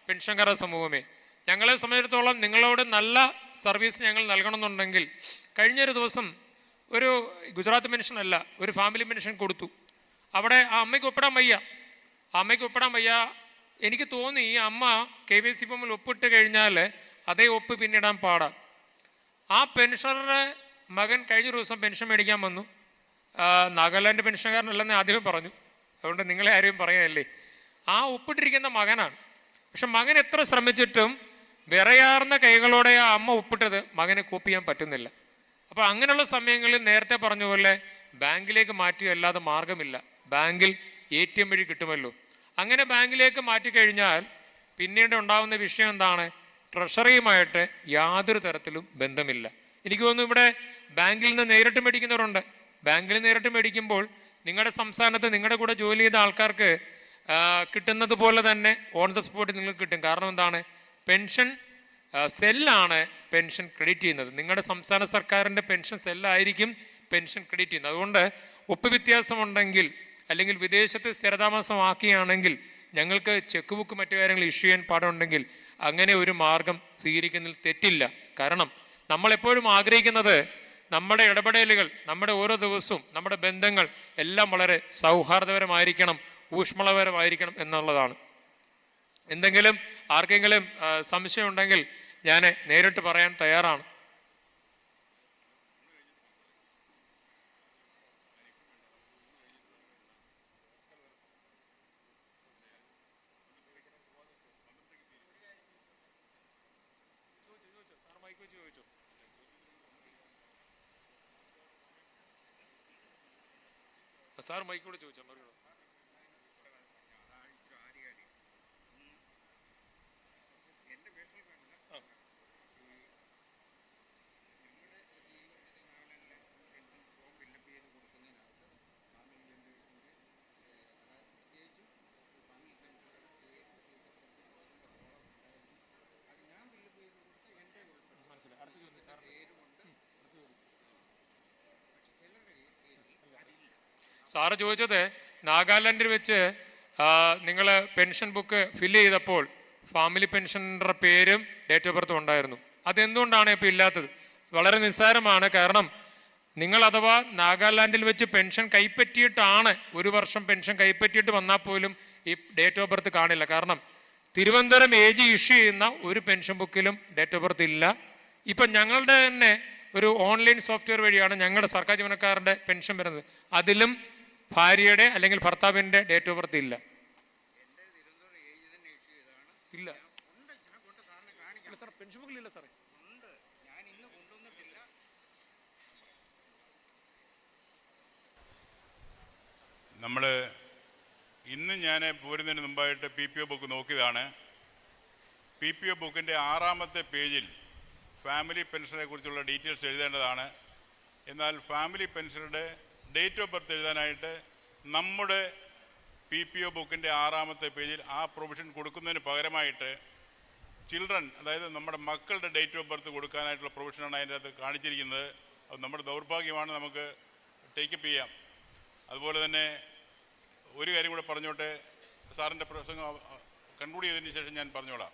പെൻഷൻകാര സമൂഹമേ, ഞങ്ങളെ സംബന്ധിച്ചിടത്തോളം നിങ്ങളോട് നല്ല സർവീസ് ഞങ്ങൾ നൽകണമെന്നുണ്ടെങ്കിൽ കഴിഞ്ഞൊരു ദിവസം ഒരു ഗുജറാത്ത് പെൻഷനല്ല, ഒരു ഫാമിലി പെൻഷൻ കൊടുത്തു. അവിടെ ആ അമ്മയ്ക്ക് ഒപ്പിടാൻ വയ്യ. എനിക്ക് തോന്നി ഈ അമ്മ KYC ഫോമിൽ ഒപ്പിട്ട് കഴിഞ്ഞാൽ അതേ ഒപ്പ് പിന്നിടാൻ പാടാം. ആ പെൻഷനറുടെ മകൻ കഴിഞ്ഞ ദിവസം പെൻഷൻ മേടിക്കാൻ വന്നു. നാഗാലാൻഡ് പെൻഷൻകാരനല്ലെന്ന് ആദ്യമേ പറഞ്ഞു, അതുകൊണ്ട് നിങ്ങളെ ആരെയും പറയാനല്ലേ. ആ ഒപ്പിട്ടിരിക്കുന്ന മകനാണ്. പക്ഷെ മകൻ എത്ര ശ്രമിച്ചിട്ടും വിറയാർന്ന കൈകളോടെ ആ അമ്മ ഒപ്പിട്ടത് മകന് കോപ്പി ചെയ്യാൻ പറ്റുന്നില്ല. അപ്പോൾ അങ്ങനെയുള്ള സമയങ്ങളിൽ നേരത്തെ പറഞ്ഞ പോലെ ബാങ്കിലേക്ക് മാറ്റുക അല്ലാതെ മാർഗമില്ല. ബാങ്കിൽ ATM വഴി കിട്ടുമല്ലോ. അങ്ങനെ ബാങ്കിലേക്ക് മാറ്റിക്കഴിഞ്ഞാൽ പിന്നീട് ഉണ്ടാകുന്ന വിഷയം എന്താണ്? ട്രഷറിയുമായിട്ട് യാതൊരു തരത്തിലും ബന്ധമില്ല. എനിക്ക് തോന്നുന്നു ഇവിടെ ബാങ്കിൽ നിന്ന് നേരിട്ട് മേടിക്കുന്നവരുണ്ട്. ബാങ്കിൽ നേരിട്ട് മേടിക്കുമ്പോൾ നിങ്ങളുടെ സംസ്ഥാനത്ത് നിങ്ങളുടെ കൂടെ ജോലി ചെയ്ത ആൾക്കാർക്ക് കിട്ടുന്നത് പോലെ തന്നെ ഓൺ ദ സ്പോട്ടിൽ നിങ്ങൾക്ക് കിട്ടും. കാരണം എന്താണ്? പെൻഷൻ സെല്ലാണ് പെൻഷൻ ക്രെഡിറ്റ് ചെയ്യുന്നത്. നിങ്ങളുടെ സംസ്ഥാന സർക്കാരിൻ്റെ പെൻഷൻ സെല്ലായിരിക്കും പെൻഷൻ ക്രെഡിറ്റ് ചെയ്യുന്നത്. അതുകൊണ്ട് ഒപ്പ് വ്യത്യാസമുണ്ടെങ്കിൽ അല്ലെങ്കിൽ വിദേശത്ത് സ്ഥിരതാമസമാക്കിയാണെങ്കിൽ ഞങ്ങൾക്ക് ചെക്ക് ബുക്ക് മറ്റു കാര്യങ്ങൾ ഇഷ്യൂ ചെയ്യാൻ പാടുണ്ടെങ്കിൽ അങ്ങനെ ഒരു മാർഗം സ്വീകരിക്കുന്നതിൽ തെറ്റില്ല. കാരണം നമ്മളെപ്പോഴും ആഗ്രഹിക്കുന്നത് നമ്മുടെ ഇടപെടലുകൾ, നമ്മുടെ ഓരോ ദിവസവും നമ്മുടെ ബന്ധങ്ങൾ എല്ലാം വളരെ സൗഹാർദ്ദപരമായിരിക്കണം, ഊഷ്മളപരമായിരിക്കണം എന്നുള്ളതാണ്. എന്തെങ്കിലും ആർക്കെങ്കിലും സംശയമുണ്ടെങ്കിൽ ഞാൻ നേരിട്ട് പറയാൻ തയ്യാറാണ്. സാർ മൈക്കോട് ചോദിച്ചാൽ മറുപടി. സാറ് ചോദിച്ചത് നാഗാലാൻഡിൽ വെച്ച് നിങ്ങൾ പെൻഷൻ ബുക്ക് ഫില്ല് ചെയ്തപ്പോൾ ഫാമിലി പെൻഷൻ്റെ പേരും ഡേറ്റ് ഓഫ് ബർത്തും ഉണ്ടായിരുന്നു. അതെന്തുകൊണ്ടാണ് ഇപ്പോൾ ഇല്ലാത്തത്? വളരെ നിസ്സാരമാണ്. കാരണം നിങ്ങൾ അഥവാ നാഗാലാൻഡിൽ വെച്ച് പെൻഷൻ കൈപ്പറ്റിയിട്ടാണ്, ഒരു വർഷം പെൻഷൻ കൈപ്പറ്റിയിട്ട് വന്നാൽ പോലും ഈ ഡേറ്റ് ഓഫ് ബർത്ത് കാണില്ല. കാരണം തിരുവനന്തപുരം AG ഇഷ്യൂ ചെയ്യുന്ന ഒരു പെൻഷൻ ബുക്കിലും ഡേറ്റ് ഓഫ് ബർത്ത് ഇല്ല. ഇപ്പം ഞങ്ങളുടെ തന്നെ ഒരു ഓൺലൈൻ സോഫ്റ്റ്വെയർ വഴിയാണ് ഞങ്ങളുടെ സർക്കാർ ജീവനക്കാരുടെ പെൻഷൻ വരുന്നത്. അതിലും ഭാര്യയുടെ അല്ലെങ്കിൽ ഭർത്താവിൻ്റെ ഡേറ്റ് ഓഫ് ബർത്ത് ഇല്ല. ഇല്ല സാർ, പെൻഷൻ ബുക്കിലില്ല സാറേ. നമ്മൾ ഇന്ന് ഞാൻ പോരുന്നതിന് മുമ്പായിട്ട് PPO ബുക്ക് നോക്കിയതാണ്. PPO ബുക്കിൻ്റെ 6ാമത്തെ പേജിൽ ഫാമിലി പെൻഷനെ കുറിച്ചുള്ള ഡീറ്റെയിൽസ് എഴുതേണ്ടതാണ്. എന്നാൽ ഫാമിലി പെൻഷനുടെ ഡേറ്റ് ഓഫ് ബർത്ത് എഴുതാനായിട്ട് നമ്മുടെ PPO ബുക്കിൻ്റെ 6ാമത്തെ പേജിൽ ആ പ്രൊവിഷൻ കൊടുക്കുന്നതിന് പകരമായിട്ട് ചിൽഡ്രൻ, അതായത് നമ്മുടെ മക്കളുടെ ഡേറ്റ് ഓഫ് ബർത്ത് കൊടുക്കാനായിട്ടുള്ള പ്രൊവിഷനാണ് അതിൻ്റെ അകത്ത് കാണിച്ചിരിക്കുന്നത്. അത് നമ്മുടെ ദൗർഭാഗ്യമാണ്, നമുക്ക് ടേക്കപ്പ് ചെയ്യാം. അതുപോലെ തന്നെ ഒരു കാര്യം കൂടെ പറഞ്ഞോട്ടെ, സാറിൻ്റെ പ്രസംഗം കൺക്ലൂഡ് ചെയ്തതിന് ശേഷം ഞാൻ പറഞ്ഞോളാം.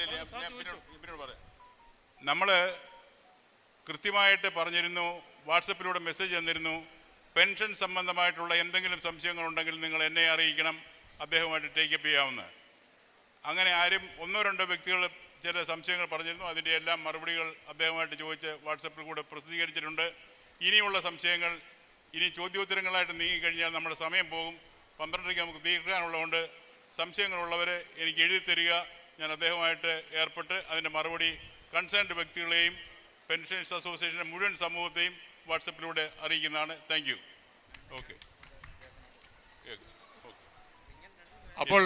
ഞാൻ പിന്നോട് പറയാം. നമ്മൾ കൃത്യമായിട്ട് പറഞ്ഞിരുന്നു, വാട്സപ്പിലൂടെ മെസ്സേജ് തന്നിരുന്നു, പെൻഷൻ സംബന്ധമായിട്ടുള്ള എന്തെങ്കിലും സംശയങ്ങളുണ്ടെങ്കിൽ നിങ്ങൾ എന്നെ അറിയിക്കണം, അദ്ദേഹവുമായിട്ട് ടേക്കപ്പ് ചെയ്യാവുന്ന. അങ്ങനെ ആരും 1-2 വ്യക്തികൾ ചില സംശയങ്ങൾ പറഞ്ഞിരുന്നു. അതിൻ്റെ എല്ലാം മറുപടികൾ അദ്ദേഹവുമായിട്ട് ചോദിച്ച് വാട്സപ്പിൽ കൂടെ പ്രസിദ്ധീകരിച്ചിട്ടുണ്ട്. ഇനിയുള്ള സംശയങ്ങൾ ഇനി ചോദ്യോത്തരങ്ങളായിട്ട് നീങ്ങിക്കഴിഞ്ഞാൽ നമ്മുടെ സമയം പോകും. 12:30 നമുക്ക് തീർക്കാനുള്ളതുകൊണ്ട് സംശയങ്ങളുള്ളവർ എനിക്ക് എഴുതി തരിക. ഞാൻ അദ്ദേഹവുമായിട്ട് ഏർപ്പെട്ട് അതിൻ്റെ മറുപടി കൺസേൺഡ് വ്യക്തികളെയും പെൻഷൻസ് അസോസിയേഷൻ്റെ മുഴുവൻ സമൂഹത്തെയും വാട്സപ്പിലൂടെ അറിയിക്കുന്നതാണ്. Thank you. ഓക്കെ. അപ്പോൾ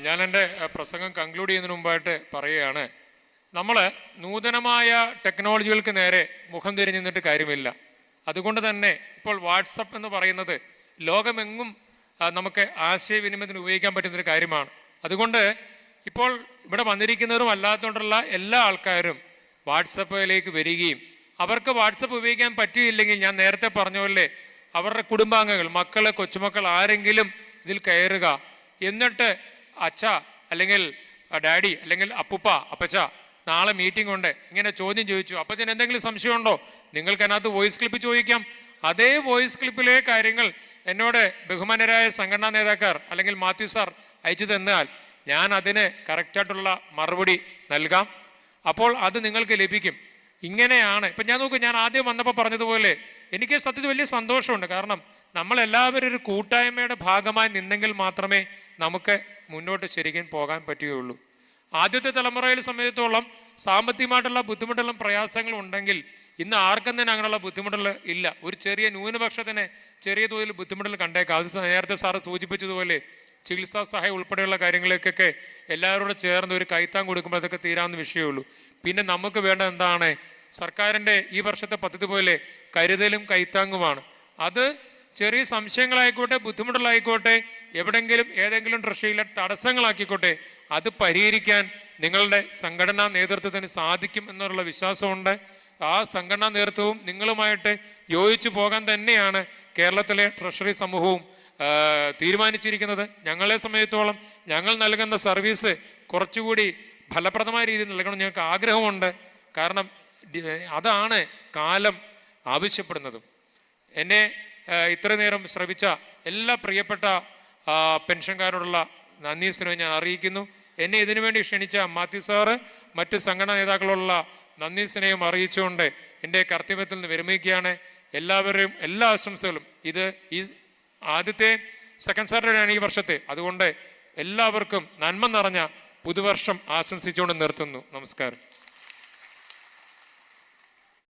ഞാൻ എൻ്റെ പ്രസംഗം കൺക്ലൂഡ് ചെയ്യുന്നതിന് മുമ്പായിട്ട് പറയുകയാണ്, നമ്മൾ നൂതനമായ ടെക്നോളജികൾക്ക് നേരെ മുഖം തിരിഞ്ഞു നിന്നിട്ട് കാര്യമില്ല. അതുകൊണ്ട് തന്നെ ഇപ്പോൾ വാട്സപ്പ് എന്ന് പറയുന്നത് ലോകമെങ്ങും നമുക്ക് ആശയവിനിമയത്തിന് ഉപയോഗിക്കാൻ പറ്റുന്നൊരു കാര്യമാണ്. അതുകൊണ്ട് ഇപ്പോൾ ഇവിടെ വന്നിരിക്കുന്നവരും അല്ലാത്തതുകൊണ്ടുള്ള എല്ലാ ആൾക്കാരും വാട്സപ്പിലേക്ക് വരികയും അവർക്ക് വാട്സപ്പ് ഉപയോഗിക്കാൻ പറ്റിയില്ലെങ്കിൽ ഞാൻ നേരത്തെ പറഞ്ഞ പോലെ അവരുടെ കുടുംബാംഗങ്ങൾ, മക്കൾ, കൊച്ചുമക്കൾ ആരെങ്കിലും ഇതിൽ കയറുക, എന്നിട്ട് അച്ഛ അല്ലെങ്കിൽ ഡാഡി അല്ലെങ്കിൽ അപ്പുപ്പ, അപ്പച്ച നാളെ മീറ്റിംഗ് ഉണ്ട്, ഇങ്ങനെ ചോദ്യം ചോദിച്ചു, അപ്പച്ചന് എന്തെങ്കിലും സംശയമുണ്ടോ, നിങ്ങൾക്ക് അതിനകത്ത് വോയിസ് ക്ലിപ്പ് ചോദിക്കാം. അതേ വോയിസ് ക്ലിപ്പിലെ കാര്യങ്ങൾ എന്നോട് ബഹുമാനരായ സംഘടനാ നേതാക്കാർ അല്ലെങ്കിൽ മാത്യു സാർ അയച്ചു തന്നാൽ ഞാൻ അതിന് കറക്റ്റായിട്ടുള്ള മറുപടി നൽകാം. അപ്പോൾ അത് നിങ്ങൾക്ക് ലഭിക്കും. ഇങ്ങനെയാണ്. ഇപ്പം ഞാൻ നോക്കൂ, ഞാൻ ആദ്യം വന്നപ്പോൾ പറഞ്ഞതുപോലെ എനിക്ക് സത്യത്തിൽ വലിയ സന്തോഷമുണ്ട്. കാരണം നമ്മളെല്ലാവരും ഒരു കൂട്ടായ്മയുടെ ഭാഗമായി നിന്നെങ്കിൽ മാത്രമേ നമുക്ക് മുന്നോട്ട് ശരിക്കും പോകാൻ പറ്റുകയുള്ളൂ. ആദ്യത്തെ തലമുറയിൽ സമയത്തോളം സാമ്പത്തികമായിട്ടുള്ള ബുദ്ധിമുട്ടുകളും പ്രയാസങ്ങളും ഉണ്ടെങ്കിൽ ഇന്ന് ആർക്കും തന്നെ അങ്ങനെയുള്ള ബുദ്ധിമുട്ടുകൾ ഇല്ല. ഒരു ചെറിയ ന്യൂനപക്ഷത്തിന് ചെറിയ തോതിൽ ബുദ്ധിമുട്ടുകൾ കണ്ടേക്കാം. അത് നേരത്തെ സാറ് സൂചിപ്പിച്ചതുപോലെ ചികിത്സാ സഹായം ഉൾപ്പെടെയുള്ള കാര്യങ്ങളിലേക്കൊക്കെ എല്ലാവരോടും ചേർന്ന് ഒരു കൈത്താങ് കൊടുക്കുമ്പോൾ അതൊക്കെ തീരാവുന്ന വിഷയമുള്ളൂ. പിന്നെ നമുക്ക് വേണ്ട എന്താണ്? സർക്കാരിൻ്റെ ഈ വർഷത്തെ പദ്ധതി പോലെ കരുതലും കൈത്താങ്ങുമാണ്. അത് ചെറിയ സംശയങ്ങളായിക്കോട്ടെ, ബുദ്ധിമുട്ടുകളായിക്കോട്ടെ, എവിടെങ്കിലും ഏതെങ്കിലും ട്രഷറിയിലെ തടസ്സങ്ങളാക്കിക്കോട്ടെ, അത് പരിഹരിക്കാൻ നിങ്ങളുടെ സംഘടനാ നേതൃത്വത്തിന് സാധിക്കും എന്നുള്ള വിശ്വാസമുണ്ട്. ആ സംഘടനാ നേതൃത്വവും നിങ്ങളുമായിട്ട് യോജിച്ചു പോകാൻ തന്നെയാണ് കേരളത്തിലെ ട്രഷറി സമൂഹവും തീരുമാനിച്ചിരിക്കുന്നത്. ഞങ്ങളെ സംബന്ധിച്ചിടത്തോളം ഞങ്ങൾ നൽകുന്ന സർവീസ് കുറച്ചുകൂടി ഫലപ്രദമായ രീതിയിൽ നൽകണം ഞങ്ങൾക്ക് ആഗ്രഹമുണ്ട്. കാരണം അതാണ് കാലം ആവശ്യപ്പെടുന്നതും. എന്നെ ഇത്ര നേരം ശ്രവിച്ച എല്ലാ പ്രിയപ്പെട്ട പെൻഷൻകാരോടുള്ള നന്ദി സ്നേഹം ഞാൻ അറിയിക്കുന്നു. എന്നെ ഇതിനുവേണ്ടി ക്ഷണിച്ച മാത്യു സാറ്, മറ്റ് സംഘടനാ നേതാക്കളോടുള്ള നന്ദി സ്നേഹം അറിയിച്ചുകൊണ്ട് എൻ്റെ കർത്തവ്യത്തിൽ നിന്ന് വിരമിക്കുകയാണ്. എല്ലാവരെയും എല്ലാ ആശംസകളും. ഇത് ഈ ആദ്യത്തെ സെക്കൻഡ് സാറ്റർഡേയാണ് ഈ വർഷത്തെ. അതുകൊണ്ട് എല്ലാവർക്കും നന്മ നിറഞ്ഞ പുതുവർഷം ആശംസിച്ചുകൊണ്ട് നിർത്തുന്നു. നമസ്കാരം.